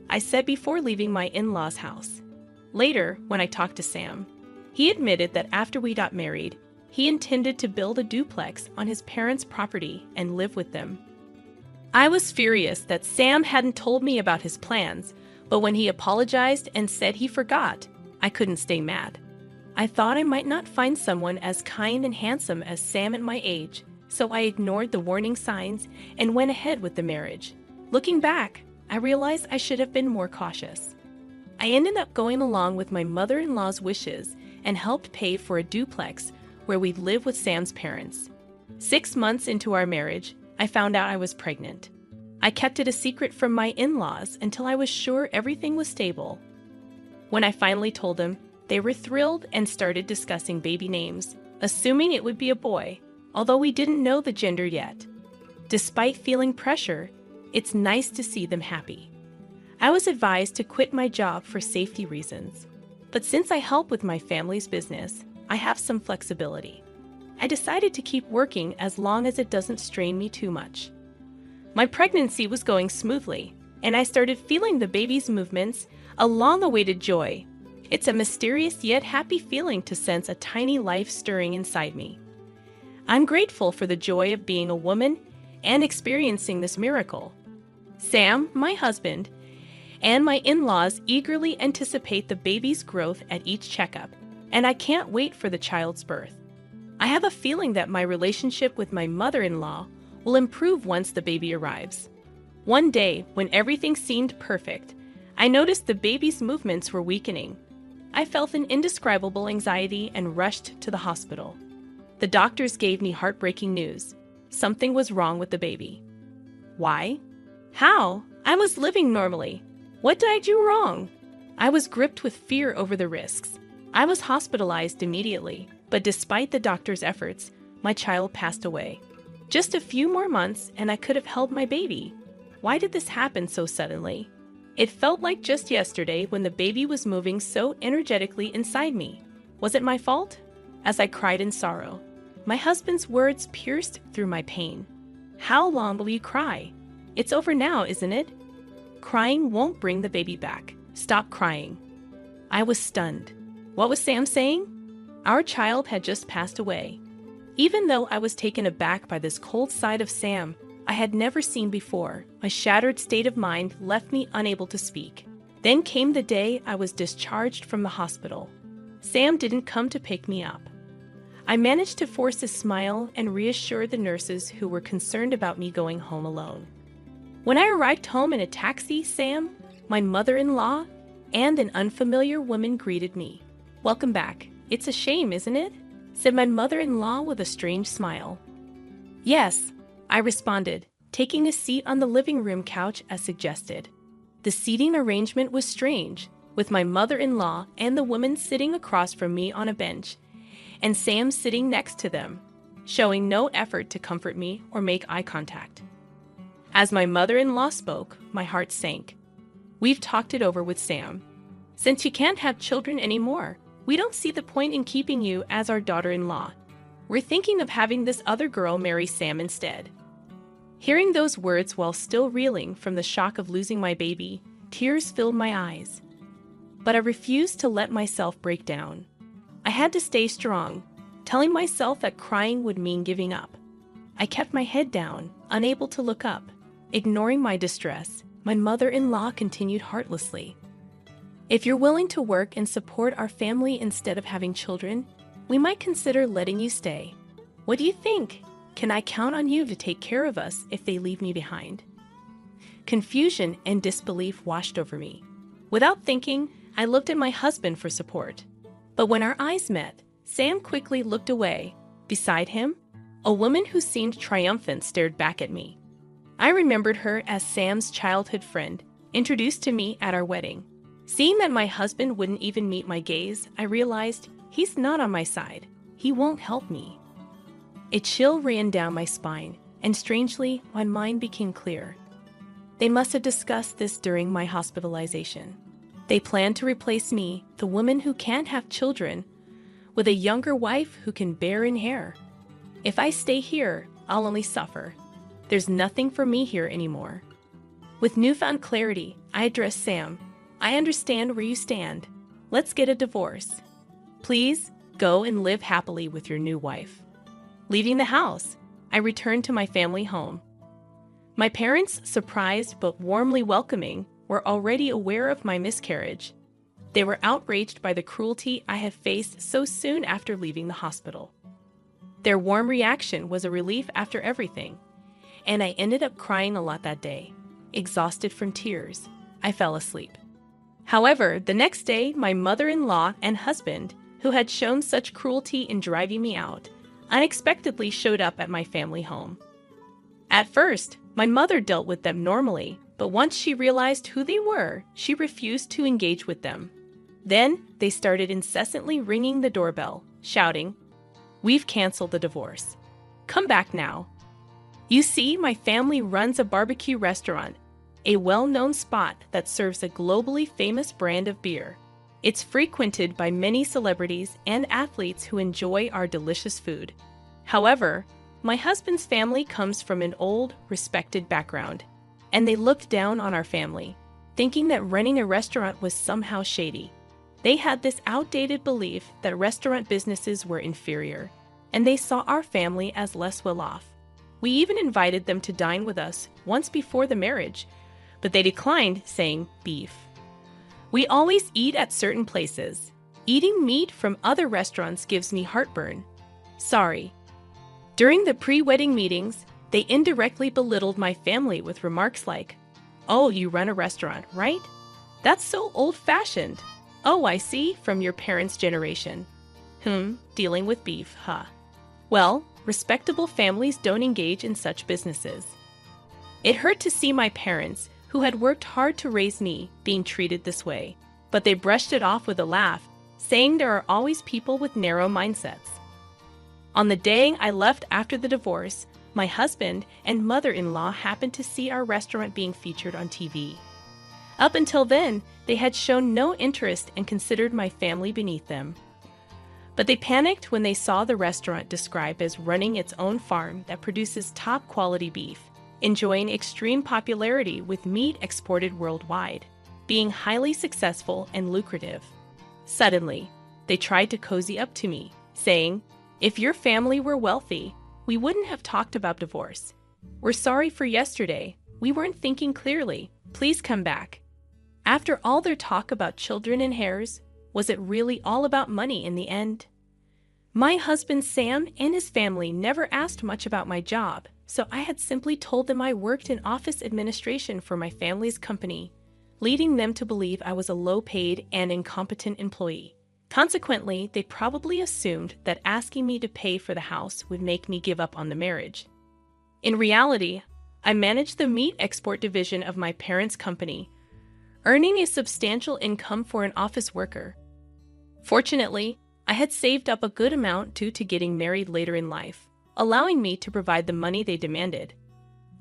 I said before leaving my in-laws' house. Later, when I talked to Sam, he admitted that after we got married, he intended to build a duplex on his parents' property and live with them. I was furious that Sam hadn't told me about his plans, but when he apologized and said he forgot, I couldn't stay mad. I thought I might not find someone as kind and handsome as Sam at my age, so I ignored the warning signs and went ahead with the marriage. Looking back, I realized I should have been more cautious. I ended up going along with my mother-in-law's wishes and helped pay for a duplex where we'd live with Sam's parents. 6 months into our marriage, I found out I was pregnant. I kept it a secret from my in-laws until I was sure everything was stable. When I finally told them, they were thrilled and started discussing baby names, assuming it would be a boy, although we didn't know the gender yet. Despite feeling pressure, it's nice to see them happy. I was advised to quit my job for safety reasons, but since I help with my family's business, I have some flexibility. I decided to keep working as long as it doesn't strain me too much. My pregnancy was going smoothly, and I started feeling the baby's movements, a long-awaited joy. It's a mysterious yet happy feeling to sense a tiny life stirring inside me. I'm grateful for the joy of being a woman and experiencing this miracle. Sam, my husband, and my in-laws eagerly anticipate the baby's growth at each checkup, and I can't wait for the child's birth. I have a feeling that my relationship with my mother-in-law will improve once the baby arrives. One day, when everything seemed perfect, I noticed the baby's movements were weakening. I felt an indescribable anxiety and rushed to the hospital. The doctors gave me heartbreaking news. Something was wrong with the baby. Why? How? I was living normally. What did I do wrong? I was gripped with fear over the risks. I was hospitalized immediately, but despite the doctor's efforts, my child passed away. Just a few more months and I could have held my baby. Why did this happen so suddenly? It felt like just yesterday when the baby was moving so energetically inside me. Was it my fault? As I cried in sorrow, my husband's words pierced through my pain. How long will you cry? It's over now, isn't it? Crying won't bring the baby back. Stop crying. I was stunned. What was Sam saying? Our child had just passed away. Even though I was taken aback by this cold side of Sam I had never seen before, my shattered state of mind left me unable to speak. Then came the day I was discharged from the hospital. Sam didn't come to pick me up. I managed to force a smile and reassure the nurses who were concerned about me going home alone. When I arrived home in a taxi, Sam, my mother-in-law, and an unfamiliar woman greeted me. "Welcome back. It's a shame, isn't it?" said my mother-in-law with a strange smile. "Yes," I responded, taking a seat on the living room couch as suggested. The seating arrangement was strange, with my mother-in-law and the woman sitting across from me on a bench, and Sam sitting next to them, showing no effort to comfort me or make eye contact. As my mother-in-law spoke, my heart sank. "We've talked it over with Sam. Since you can't have children anymore, we don't see the point in keeping you as our daughter-in-law. We're thinking of having this other girl marry Sam instead." Hearing those words while still reeling from the shock of losing my baby, tears filled my eyes. But I refused to let myself break down. I had to stay strong, telling myself that crying would mean giving up. I kept my head down, unable to look up. Ignoring my distress, my mother-in-law continued heartlessly. "If you're willing to work and support our family instead of having children, we might consider letting you stay. What do you think? Can I count on you to take care of us if they leave me behind?" Confusion and disbelief washed over me. Without thinking, I looked at my husband for support. But when our eyes met, Sam quickly looked away. Beside him, a woman who seemed triumphant stared back at me. I remembered her as Sam's childhood friend, introduced to me at our wedding. Seeing that my husband wouldn't even meet my gaze, I realized he's not on my side. He won't help me. A chill ran down my spine, and strangely, my mind became clear. They must have discussed this during my hospitalization. They planned to replace me, the woman who can't have children, with a younger wife who can bear in hair. If I stay here, I'll only suffer. There's nothing for me here anymore. With newfound clarity, I addressed Sam. "I understand where you stand. Let's get a divorce. Please go and live happily with your new wife." Leaving the house, I returned to my family home. My parents, surprised but warmly welcoming, were already aware of my miscarriage. They were outraged by the cruelty I had faced so soon after leaving the hospital. Their warm reaction was a relief after everything, and I ended up crying a lot that day. Exhausted from tears, I fell asleep. However, the next day, my mother-in-law and husband, who had shown such cruelty in driving me out, unexpectedly showed up at my family home. At first, my mother dealt with them normally, but once she realized who they were, she refused to engage with them. Then, they started incessantly ringing the doorbell, shouting, "We've canceled the divorce. Come back now." You see, my family runs a barbecue restaurant, a well-known spot that serves a globally famous brand of beer. It's frequented by many celebrities and athletes who enjoy our delicious food. However, my husband's family comes from an old, respected background, and they looked down on our family, thinking that running a restaurant was somehow shady. They had this outdated belief that restaurant businesses were inferior, and they saw our family as less well-off. We even invited them to dine with us once before the marriage, but they declined, saying beef. We always eat at certain places. Eating meat from other restaurants gives me heartburn. Sorry. During the pre-wedding meetings, they indirectly belittled my family with remarks like, "Oh, you run a restaurant, right? That's so old-fashioned. Oh, I see, from your parents' generation. Dealing with beef, huh? Well, respectable families don't engage in such businesses." It hurt to see my parents, who had worked hard to raise me, being treated this way, but they brushed it off with a laugh, saying there are always people with narrow mindsets. On the day I left after the divorce, my husband and mother-in-law happened to see our restaurant being featured on TV. Up until then, they had shown no interest and considered my family beneath them. But they panicked when they saw the restaurant described as running its own farm that produces top-quality beef, enjoying extreme popularity with meat exported worldwide, being highly successful and lucrative. Suddenly, they tried to cozy up to me, saying, "If your family were wealthy, we wouldn't have talked about divorce. We're sorry for yesterday. We weren't thinking clearly. Please come back." After all their talk about children and heirs, was it really all about money in the end? My husband Sam and his family never asked much about my job, so I had simply told them I worked in office administration for my family's company, leading them to believe I was a low-paid and incompetent employee. Consequently, they probably assumed that asking me to pay for the house would make me give up on the marriage. In reality, I managed the meat export division of my parents' company, earning a substantial income for an office worker. Fortunately, I had saved up a good amount due to getting married later in life, allowing me to provide the money they demanded.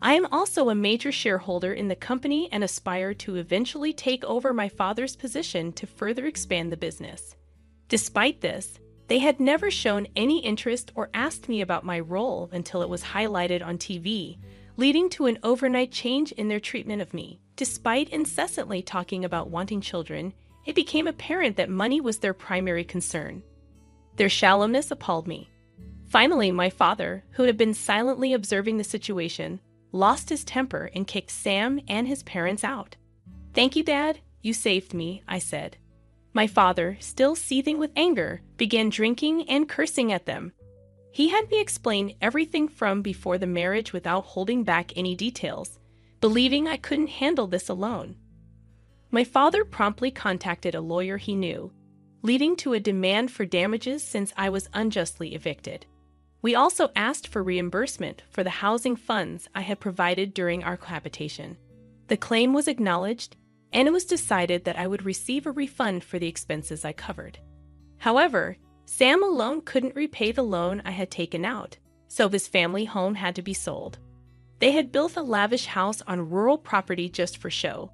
I am also a major shareholder in the company and aspire to eventually take over my father's position to further expand the business. Despite this, they had never shown any interest or asked me about my role until it was highlighted on TV, leading to an overnight change in their treatment of me. Despite incessantly talking about wanting children, it became apparent that money was their primary concern. Their shallowness appalled me. Finally, my father, who had been silently observing the situation, lost his temper and kicked Sam and his parents out. "Thank you, Dad. You saved me," I said. My father, still seething with anger, began drinking and cursing at them. He had me explain everything from before the marriage without holding back any details, believing I couldn't handle this alone. My father promptly contacted a lawyer he knew, leading to a demand for damages since I was unjustly evicted. We also asked for reimbursement for the housing funds I had provided during our cohabitation. The claim was acknowledged, and it was decided that I would receive a refund for the expenses I covered. However, Sam alone couldn't repay the loan I had taken out, so his family home had to be sold. They had built a lavish house on rural property just for show,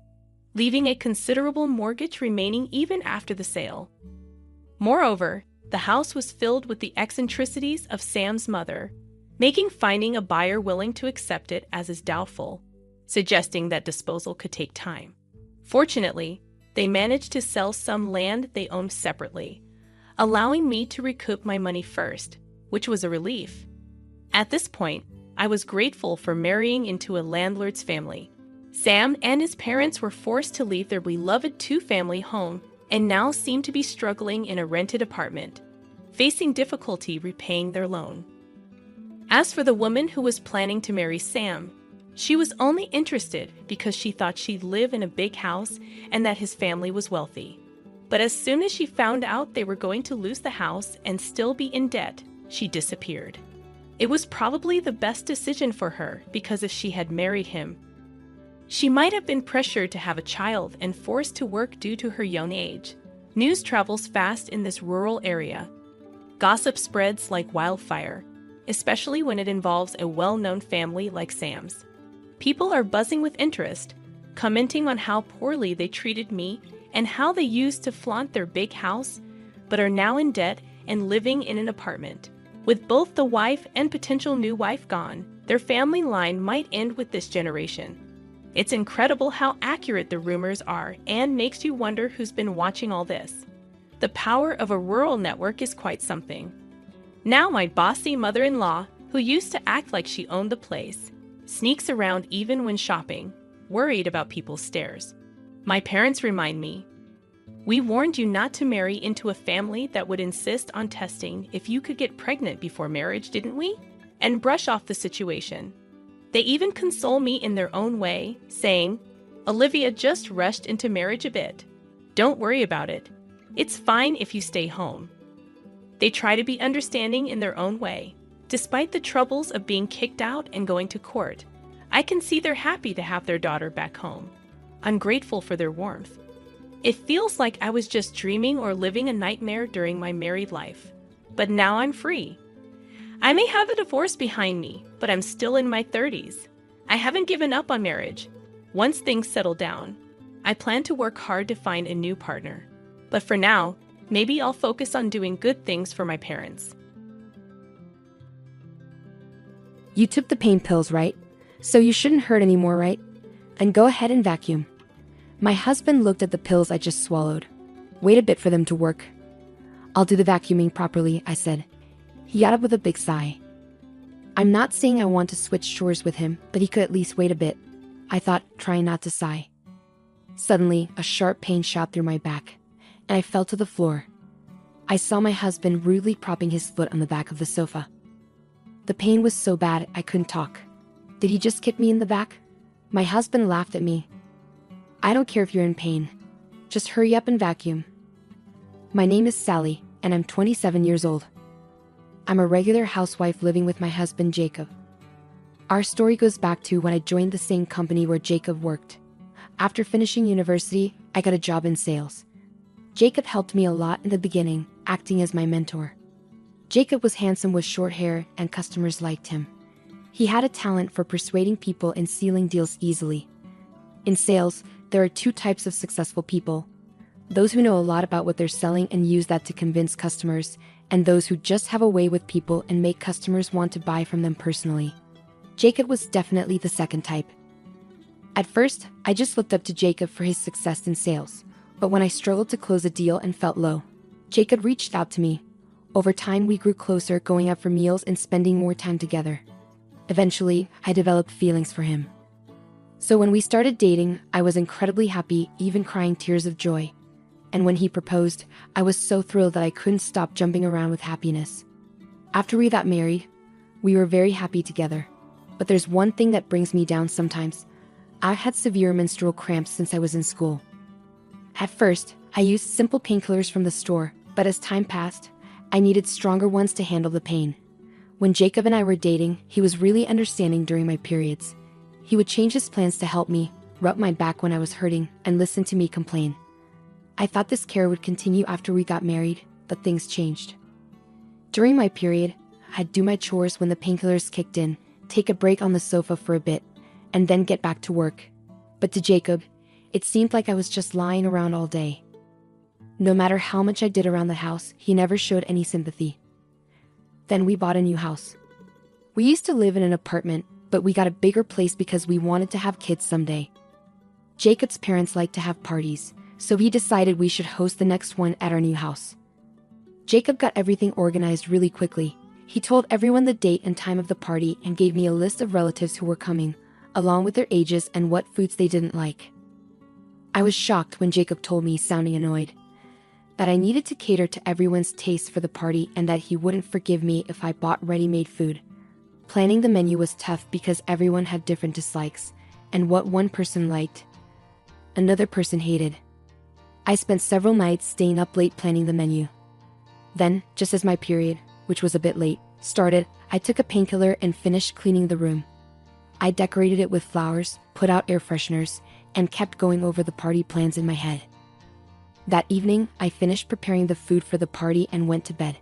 leaving a considerable mortgage remaining even after the sale. Moreover, the house was filled with the eccentricities of Sam's mother, making finding a buyer willing to accept it as is doubtful, suggesting that disposal could take time. Fortunately, they managed to sell some land they owned separately, allowing me to recoup my money first, which was a relief. At this point, I was grateful for marrying into a landlord's family. Sam and his parents were forced to leave their beloved two-family home and now seem to be struggling in a rented apartment, facing difficulty repaying their loan. As for the woman who was planning to marry Sam, she was only interested because she thought she'd live in a big house and that his family was wealthy. But as soon as she found out they were going to lose the house and still be in debt, she disappeared. It was probably the best decision for her because if she had married him, she might have been pressured to have a child and forced to work due to her young age. News travels fast in this rural area. Gossip spreads like wildfire, especially when it involves a well-known family like Sam's. People are buzzing with interest, commenting on how poorly they treated me and how they used to flaunt their big house, but are now in debt and living in an apartment. With both the wife and potential new wife gone, their family line might end with this generation. It's incredible how accurate the rumors are and makes you wonder who's been watching all this. The power of a rural network is quite something. Now my bossy mother-in-law, who used to act like she owned the place, sneaks around even when shopping, worried about people's stares. My parents remind me, "We warned you not to marry into a family that would insist on testing if you could get pregnant before marriage, didn't we?" And brush off the situation. They even console me in their own way, saying, "Olivia just rushed into marriage a bit. Don't worry about it. It's fine if you stay home." They try to be understanding in their own way. Despite the troubles of being kicked out and going to court, I can see they're happy to have their daughter back home. I'm grateful for their warmth. It feels like I was just dreaming or living a nightmare during my married life. But now I'm free. I may have a divorce behind me, but I'm still in my 30s. I haven't given up on marriage. Once things settle down, I plan to work hard to find a new partner. But for now, maybe I'll focus on doing good things for my parents. You took the pain pills, right? So you shouldn't hurt anymore, right? And go ahead and vacuum. My husband looked at the pills I just swallowed. Wait a bit for them to work. I'll do the vacuuming properly, I said. He got up with a big sigh. I'm not saying I want to switch chores with him, but he could at least wait a bit, I thought, trying not to sigh. Suddenly, a sharp pain shot through my back, and I fell to the floor. I saw my husband rudely propping his foot on the back of the sofa. The pain was so bad I couldn't talk. Did he just kick me in the back? My husband laughed at me. I don't care if you're in pain. Just hurry up and vacuum. My name is Sally, and I'm 27 years old. I'm a regular housewife living with my husband Jacob. Our story goes back to when I joined the same company where Jacob worked. After finishing university, I got a job in sales. Jacob helped me a lot in the beginning, acting as my mentor. Jacob was handsome with short hair and customers liked him. He had a talent for persuading people and sealing deals easily. In sales, there are two types of successful people. Those who know a lot about what they're selling and use that to convince customers, and those who just have a way with people and make customers want to buy from them personally. Jacob was definitely the second type. At first, I just looked up to Jacob for his success in sales, but when I struggled to close a deal and felt low, Jacob reached out to me. Over time, we grew closer, going out for meals and spending more time together. Eventually, I developed feelings for him. So when we started dating, I was incredibly happy, even crying tears of joy. And when he proposed, I was so thrilled that I couldn't stop jumping around with happiness. After we got married, we were very happy together. But there's one thing that brings me down sometimes. I've had severe menstrual cramps since I was in school. At first, I used simple painkillers from the store, but as time passed, I needed stronger ones to handle the pain. When Jacob and I were dating, he was really understanding during my periods. He would change his plans to help me, rub my back when I was hurting, and listen to me complain. I thought this care would continue after we got married, but things changed. During my period, I'd do my chores when the painkillers kicked in, take a break on the sofa for a bit, and then get back to work. But to Jacob, it seemed like I was just lying around all day. No matter how much I did around the house, he never showed any sympathy. Then we bought a new house. We used to live in an apartment, but we got a bigger place because we wanted to have kids someday. Jacob's parents like to have parties, so he decided we should host the next one at our new house. Jacob got everything organized really quickly. He told everyone the date and time of the party and gave me a list of relatives who were coming, along with their ages and what foods they didn't like. I was shocked when Jacob told me, sounding annoyed, that I needed to cater to everyone's taste for the party and that he wouldn't forgive me if I bought ready-made food. Planning the menu was tough because everyone had different dislikes, and what one person liked, another person hated. I spent several nights staying up late planning the menu. Then, just as my period, which was a bit late, started, I took a painkiller and finished cleaning the room. I decorated it with flowers, put out air fresheners, and kept going over the party plans in my head. That evening, I finished preparing the food for the party and went to bed.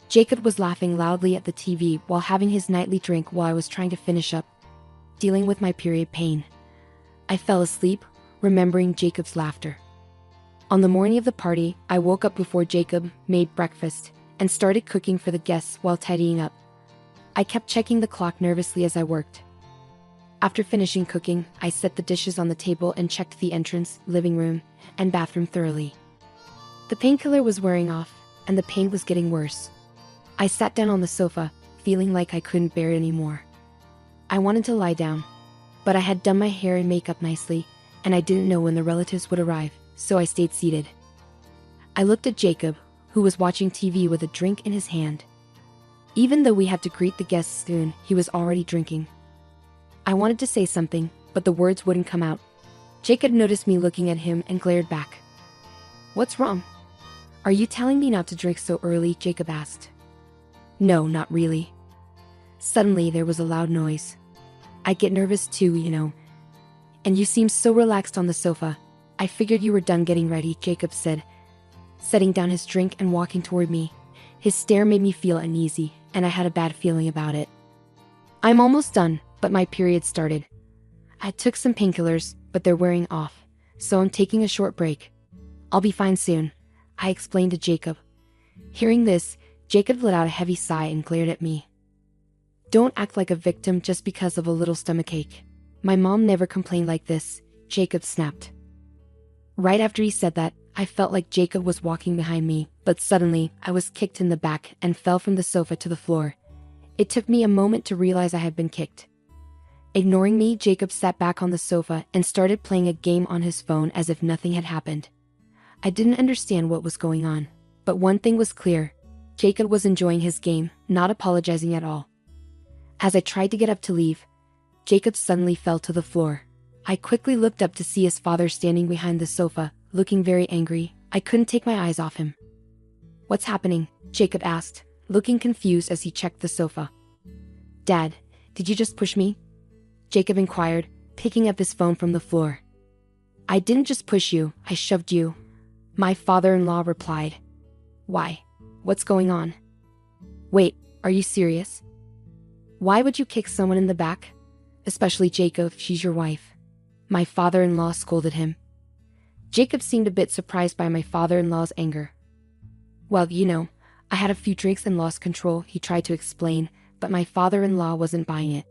Jacob was laughing loudly at the TV while having his nightly drink while I was trying to finish up, dealing with my period pain. I fell asleep, remembering Jacob's laughter. On the morning of the party, I woke up before Jacob made breakfast and started cooking for the guests while tidying up. I kept checking the clock nervously as I worked. After finishing cooking, I set the dishes on the table and checked the entrance, living room, and bathroom thoroughly. The painkiller was wearing off, and the pain was getting worse. I sat down on the sofa, feeling like I couldn't bear it anymore. I wanted to lie down, but I had done my hair and makeup nicely, and I didn't know when the relatives would arrive, so I stayed seated. I looked at Jacob, who was watching TV with a drink in his hand. Even though we had to greet the guests soon, he was already drinking. I wanted to say something, but the words wouldn't come out. Jacob noticed me looking at him and glared back. "What's wrong? Are you telling me not to drink so early?" Jacob asked. "No, not really." Suddenly there was a loud noise. "I get nervous too, you know. And you seem so relaxed on the sofa. I figured you were done getting ready," Jacob said, setting down his drink and walking toward me. His stare made me feel uneasy, and I had a bad feeling about it. "I'm almost done, but my period started. I took some painkillers, but they're wearing off, so I'm taking a short break. I'll be fine soon," I explained to Jacob. Hearing this, Jacob let out a heavy sigh and glared at me. "Don't act like a victim just because of a little stomachache. My mom never complained like this," Jacob snapped. Right after he said that, I felt like Jacob was walking behind me, but suddenly, I was kicked in the back and fell from the sofa to the floor. It took me a moment to realize I had been kicked. Ignoring me, Jacob sat back on the sofa and started playing a game on his phone as if nothing had happened. I didn't understand what was going on, but one thing was clear. Jacob was enjoying his game, not apologizing at all. As I tried to get up to leave, Jacob suddenly fell to the floor. I quickly looked up to see his father standing behind the sofa, looking very angry. I couldn't take my eyes off him. "What's happening?" Jacob asked, looking confused as he checked the sofa. "Dad, did you just push me?" Jacob inquired, picking up his phone from the floor. "I didn't just push you, I shoved you," my father-in-law replied. "Why? What's going on?" "Wait, are you serious? Why would you kick someone in the back? Especially Jacob, she's your wife," my father-in-law scolded him. Jacob seemed a bit surprised by my father-in-law's anger. "Well, you know, I had a few drinks and lost control," he tried to explain, but my father-in-law wasn't buying it.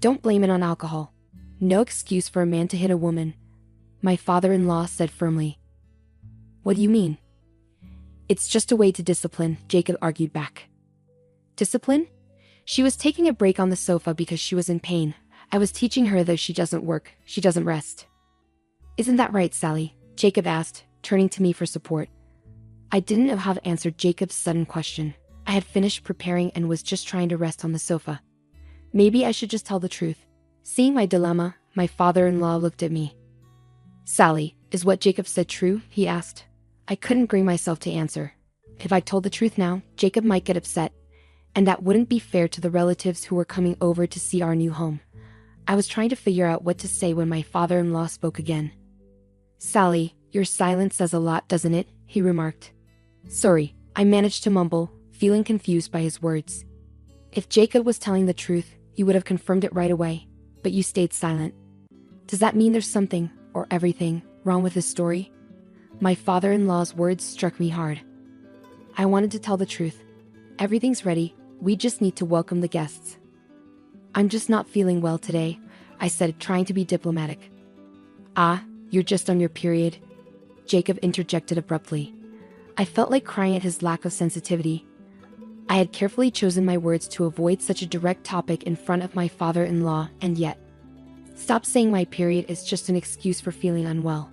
"Don't blame it on alcohol. No excuse for a man to hit a woman," my father-in-law said firmly. "What do you mean?" "It's just a way to discipline," Jacob argued back. "Discipline?" She was taking a break on the sofa because she was in pain. I was teaching her that she doesn't work, she doesn't rest. "Isn't that right, Sally?" Jacob asked, turning to me for support. I didn't know how to answer Jacob's sudden question. I had finished preparing and was just trying to rest on the sofa. Maybe I should just tell the truth. Seeing my dilemma, my father-in-law looked at me. "Sally, is what Jacob said true?" he asked. I couldn't bring myself to answer. If I told the truth now, Jacob might get upset, and that wouldn't be fair to the relatives who were coming over to see our new home. I was trying to figure out what to say when my father-in-law spoke again. "Sally, your silence says a lot, doesn't it?" he remarked. "Sorry," I managed to mumble, feeling confused by his words. "If Jacob was telling the truth, you would have confirmed it right away, but you stayed silent. Does that mean there's something, or everything, wrong with his story?" My father-in-law's words struck me hard. I wanted to tell the truth. "Everything's ready, we just need to welcome the guests." "I'm just not feeling well today," I said, trying to be diplomatic. "Ah, you're just on your period?" Jacob interjected abruptly. I felt like crying at his lack of sensitivity. I had carefully chosen my words to avoid such a direct topic in front of my father-in-law, and yet, stop saying my period is just an excuse for feeling unwell.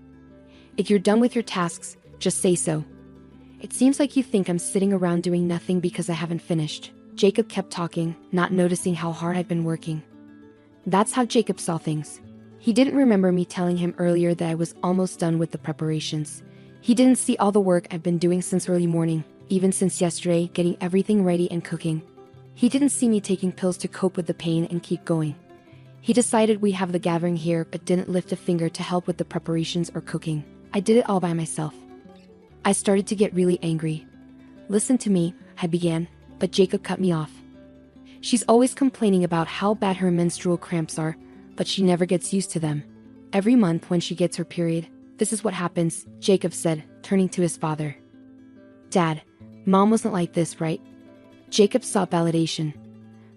If you're done with your tasks, just say so. It seems like you think I'm sitting around doing nothing because I haven't finished. Jacob kept talking, not noticing how hard I'd been working. That's how Jacob saw things. He didn't remember me telling him earlier that I was almost done with the preparations. He didn't see all the work I've been doing since early morning, even since yesterday, getting everything ready and cooking. He didn't see me taking pills to cope with the pain and keep going. He decided we have the gathering here but didn't lift a finger to help with the preparations or cooking. I did it all by myself. I started to get really angry. "Listen to me," I began, but Jacob cut me off. "She's always complaining about how bad her menstrual cramps are, but she never gets used to them. Every month when she gets her period, this is what happens," Jacob said, turning to his father. "Dad, Mom wasn't like this, right?" Jacob sought validation.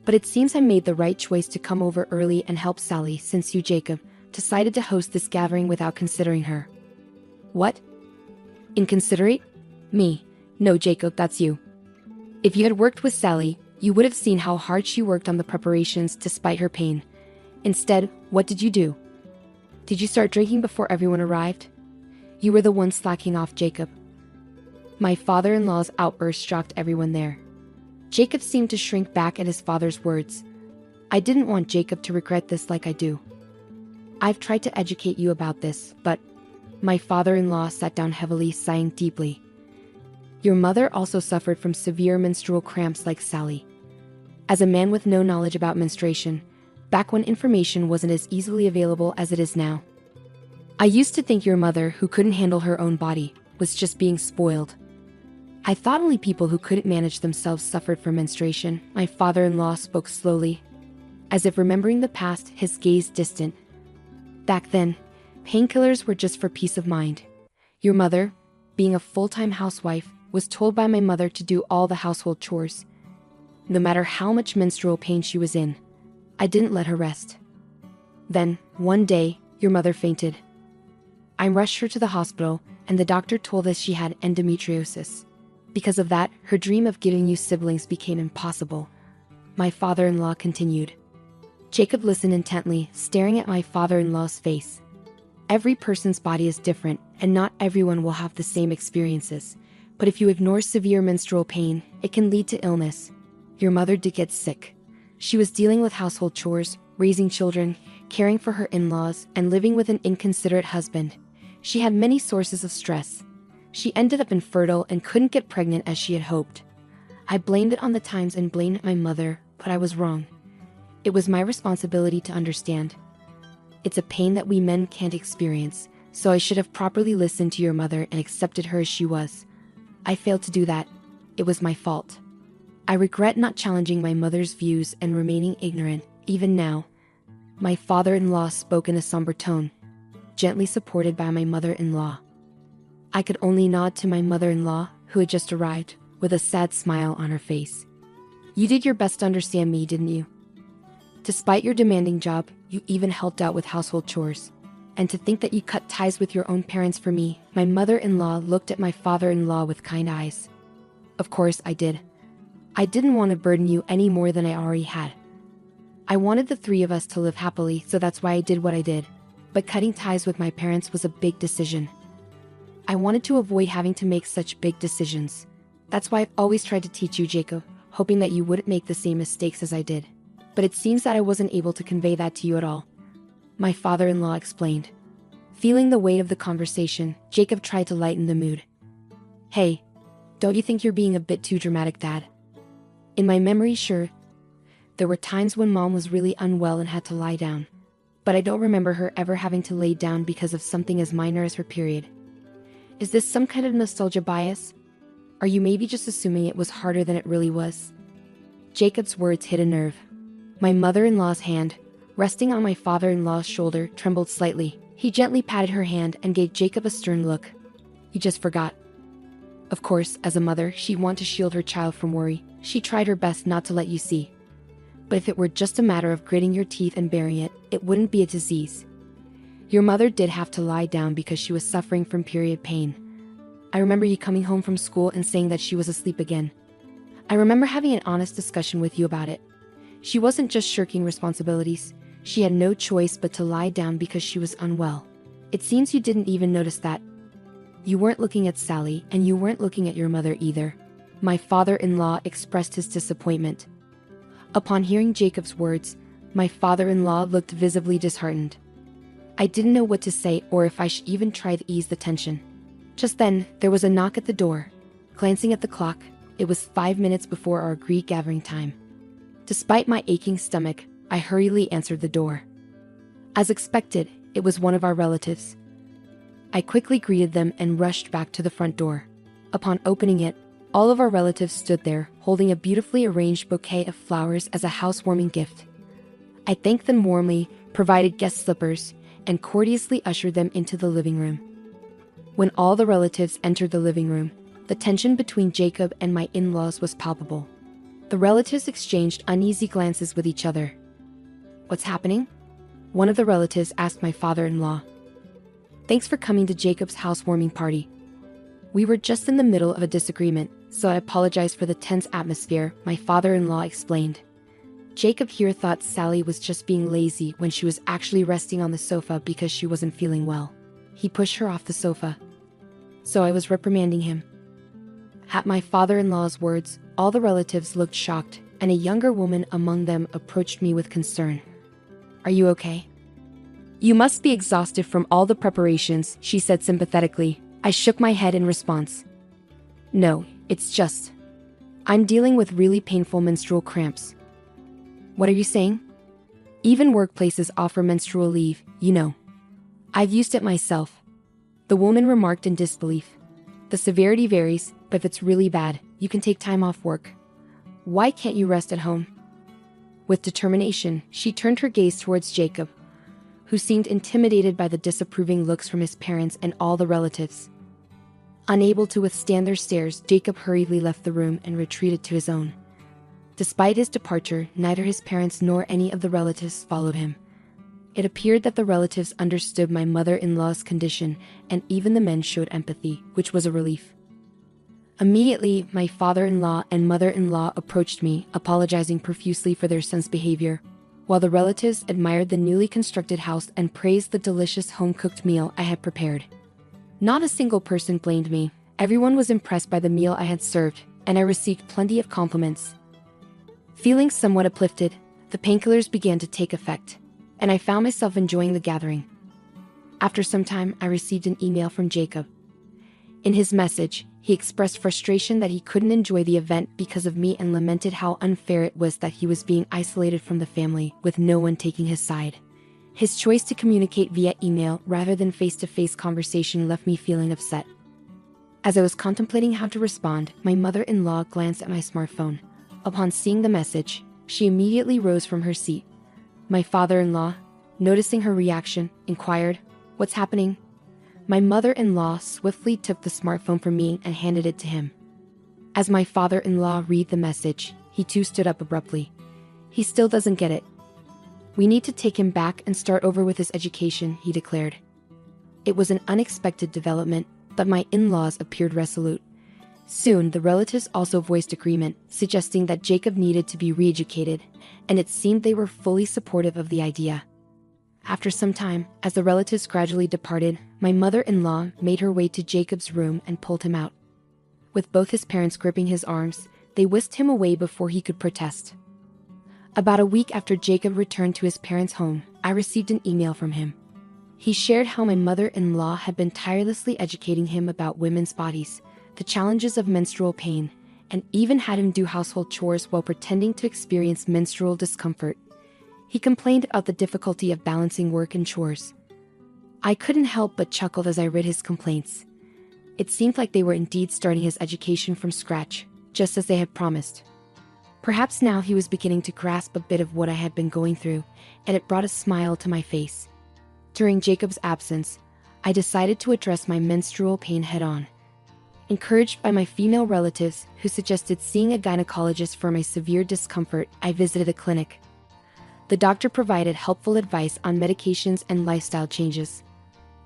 "But it seems I made the right choice to come over early and help Sally since you, Jacob, decided to host this gathering without considering her." "What? Inconsiderate? Me? No, Jacob, that's you. If you had worked with Sally, you would have seen how hard she worked on the preparations despite her pain. Instead, what did you do? Did you start drinking before everyone arrived? You were the one slacking off, Jacob." My father-in-law's outburst shocked everyone there. Jacob seemed to shrink back at his father's words. I didn't want Jacob to regret this like I do. "I've tried to educate you about this, but..." My father-in-law sat down heavily, sighing deeply. "Your mother also suffered from severe menstrual cramps like Sally. As a man with no knowledge about menstruation, back when information wasn't as easily available as it is now, I used to think your mother, who couldn't handle her own body, was just being spoiled. I thought only people who couldn't manage themselves suffered from menstruation." My father-in-law spoke slowly, as if remembering the past, his gaze distant. "Back then, painkillers were just for peace of mind. Your mother, being a full-time housewife, was told by my mother to do all the household chores. No matter how much menstrual pain she was in, I didn't let her rest. Then, one day, your mother fainted. I rushed her to the hospital, and the doctor told us she had endometriosis. Because of that, her dream of giving you siblings became impossible." My father-in-law continued. Jacob listened intently, staring at my father-in-law's face. Every person's body is different, and not everyone will have the same experiences. But if you ignore severe menstrual pain, it can lead to illness. Your mother did get sick. She was dealing with household chores, raising children, caring for her in-laws, and living with an inconsiderate husband. She had many sources of stress. She ended up infertile and couldn't get pregnant as she had hoped. I blamed it on the times and blamed my mother, but I was wrong. It was my responsibility to understand. It's a pain that we men can't experience, so I should have properly listened to your mother and accepted her as she was. I failed to do that. It was my fault. I regret not challenging my mother's views and remaining ignorant, even now." My father-in-law spoke in a somber tone, gently supported by my mother-in-law. I could only nod to my mother-in-law, who had just arrived, with a sad smile on her face. "You did your best to understand me, didn't you? Despite your demanding job, you even helped out with household chores. And to think that you cut ties with your own parents for me." My mother-in-law looked at my father-in-law with kind eyes. "Of course I did. I didn't want to burden you any more than I already had. I wanted the three of us to live happily, so that's why I did what I did. But cutting ties with my parents was a big decision. I wanted to avoid having to make such big decisions. That's why I've always tried to teach you, Jacob, hoping that you wouldn't make the same mistakes as I did. But it seems that I wasn't able to convey that to you at all," my father-in-law explained. Feeling the weight of the conversation, Jacob tried to lighten the mood. "Hey, don't you think you're being a bit too dramatic, Dad? In my memory, sure, there were times when Mom was really unwell and had to lie down. But I don't remember her ever having to lay down because of something as minor as her period. Is this some kind of nostalgia bias? Are you maybe just assuming it was harder than it really was?" Jacob's words hit a nerve. My mother-in-law's hand, resting on my father-in-law's shoulder, trembled slightly. He gently patted her hand and gave Jacob a stern look. "You just forgot." Of course, as a mother, she'd want to shield her child from worry. She tried her best not to let you see. But if it were just a matter of gritting your teeth and bearing it, it wouldn't be a disease. Your mother did have to lie down because she was suffering from period pain. I remember you coming home from school and saying that she was asleep again. I remember having an honest discussion with you about it. She wasn't just shirking responsibilities. She had no choice but to lie down because she was unwell. It seems you didn't even notice that. You weren't looking at Sally, and you weren't looking at your mother either. My father-in-law expressed his disappointment. Upon hearing Jacob's words, my father-in-law looked visibly disheartened. I didn't know what to say or if I should even try to ease the tension. Just then, there was a knock at the door. Glancing at the clock, it was 5 minutes before our agreed gathering time. Despite my aching stomach, I hurriedly answered the door. As expected, it was one of our relatives. I quickly greeted them and rushed back to the front door. Upon opening it, all of our relatives stood there, holding a beautifully arranged bouquet of flowers as a housewarming gift. I thanked them warmly, provided guest slippers, and courteously ushered them into the living room. When all the relatives entered the living room, the tension between Jacob and my in-laws was palpable. The relatives exchanged uneasy glances with each other. "What's happening?" one of the relatives asked my father-in-law. "Thanks for coming to Jacob's housewarming party. We were just in the middle of a disagreement, so I apologize for the tense atmosphere," my father-in-law explained. Jacob here thought Sally was just being lazy when she was actually resting on the sofa because she wasn't feeling well. He pushed her off the sofa. So I was reprimanding him. At my father-in-law's words, all the relatives looked shocked, and a younger woman among them approached me with concern. "Are you okay?" "You must be exhausted from all the preparations," she said sympathetically. I shook my head in response. "No, it's just... I'm dealing with really painful menstrual cramps." "What are you saying?" "Even workplaces offer menstrual leave, you know. I've used it myself." The woman remarked in disbelief. "The severity varies, but if it's really bad, you can take time off work. Why can't you rest at home?" With determination, she turned her gaze towards Jacob, who seemed intimidated by the disapproving looks from his parents and all the relatives. Unable to withstand their stares, Jacob hurriedly left the room and retreated to his own. Despite his departure, neither his parents nor any of the relatives followed him. It appeared that the relatives understood my mother-in-law's condition, and even the men showed empathy, which was a relief. Immediately, my father-in-law and mother-in-law approached me, apologizing profusely for their son's behavior, while the relatives admired the newly constructed house and praised the delicious home-cooked meal I had prepared. Not a single person blamed me. Everyone was impressed by the meal I had served, and I received plenty of compliments. Feeling somewhat uplifted, the painkillers began to take effect, and I found myself enjoying the gathering. After some time, I received an email from Jacob. In his message, he expressed frustration that he couldn't enjoy the event because of me and lamented how unfair it was that he was being isolated from the family, with no one taking his side. His choice to communicate via email rather than face-to-face conversation left me feeling upset. As I was contemplating how to respond, my mother-in-law glanced at my smartphone. Upon seeing the message, she immediately rose from her seat. My father-in-law, noticing her reaction, inquired, "What's happening?" My mother-in-law swiftly took the smartphone from me and handed it to him. As my father-in-law read the message, he too stood up abruptly. "He still doesn't get it. We need to take him back and start over with his education," he declared. It was an unexpected development, but my in-laws appeared resolute. Soon, the relatives also voiced agreement, suggesting that Jacob needed to be re-educated, and it seemed they were fully supportive of the idea. After some time, as the relatives gradually departed, my mother-in-law made her way to Jacob's room and pulled him out. With both his parents gripping his arms, they whisked him away before he could protest. About a week after Jacob returned to his parents' home, I received an email from him. He shared how my mother-in-law had been tirelessly educating him about women's bodies, the challenges of menstrual pain, and even had him do household chores while pretending to experience menstrual discomfort. He complained about the difficulty of balancing work and chores. I couldn't help but chuckle as I read his complaints. It seemed like they were indeed starting his education from scratch, just as they had promised. Perhaps now he was beginning to grasp a bit of what I had been going through, and it brought a smile to my face. During Jacob's absence, I decided to address my menstrual pain head-on. Encouraged by my female relatives who suggested seeing a gynecologist for my severe discomfort, I visited a clinic. The doctor provided helpful advice on medications and lifestyle changes.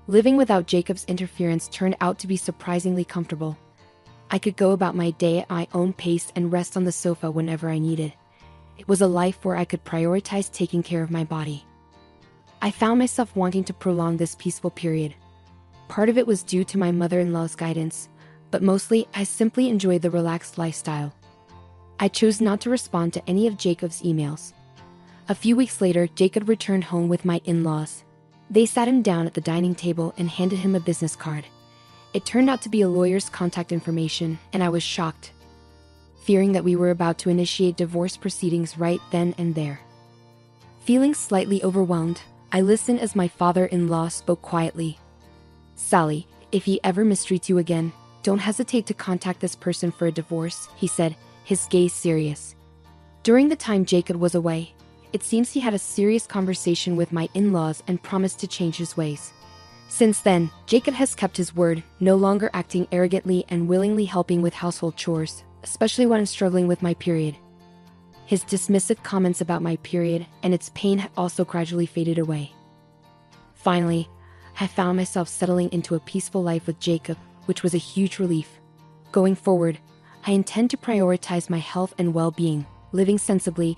Living without Jacob's interference turned out to be surprisingly comfortable. I could go about my day at my own pace and rest on the sofa whenever I needed. It was a life where I could prioritize taking care of my body. I found myself wanting to prolong this peaceful period. Part of it was due to my mother-in-law's guidance, but mostly I simply enjoyed the relaxed lifestyle. I chose not to respond to any of Jacob's emails. A few weeks later, Jacob returned home with my in-laws. They sat him down at the dining table and handed him a business card. It turned out to be a lawyer's contact information, and I was shocked, fearing that we were about to initiate divorce proceedings right then and there. Feeling slightly overwhelmed, I listened as my father-in-law spoke quietly. "Sally, if he ever mistreats you again, don't hesitate to contact this person for a divorce," he said, his gaze serious. During the time Jacob was away, it seems he had a serious conversation with my in-laws and promised to change his ways. Since then, Jacob has kept his word, no longer acting arrogantly and willingly helping with household chores, especially when I'm struggling with my period. His dismissive comments about my period and its pain had also gradually faded away. Finally, I found myself settling into a peaceful life with Jacob, which was a huge relief. Going forward, I intend to prioritize my health and well-being, living sensibly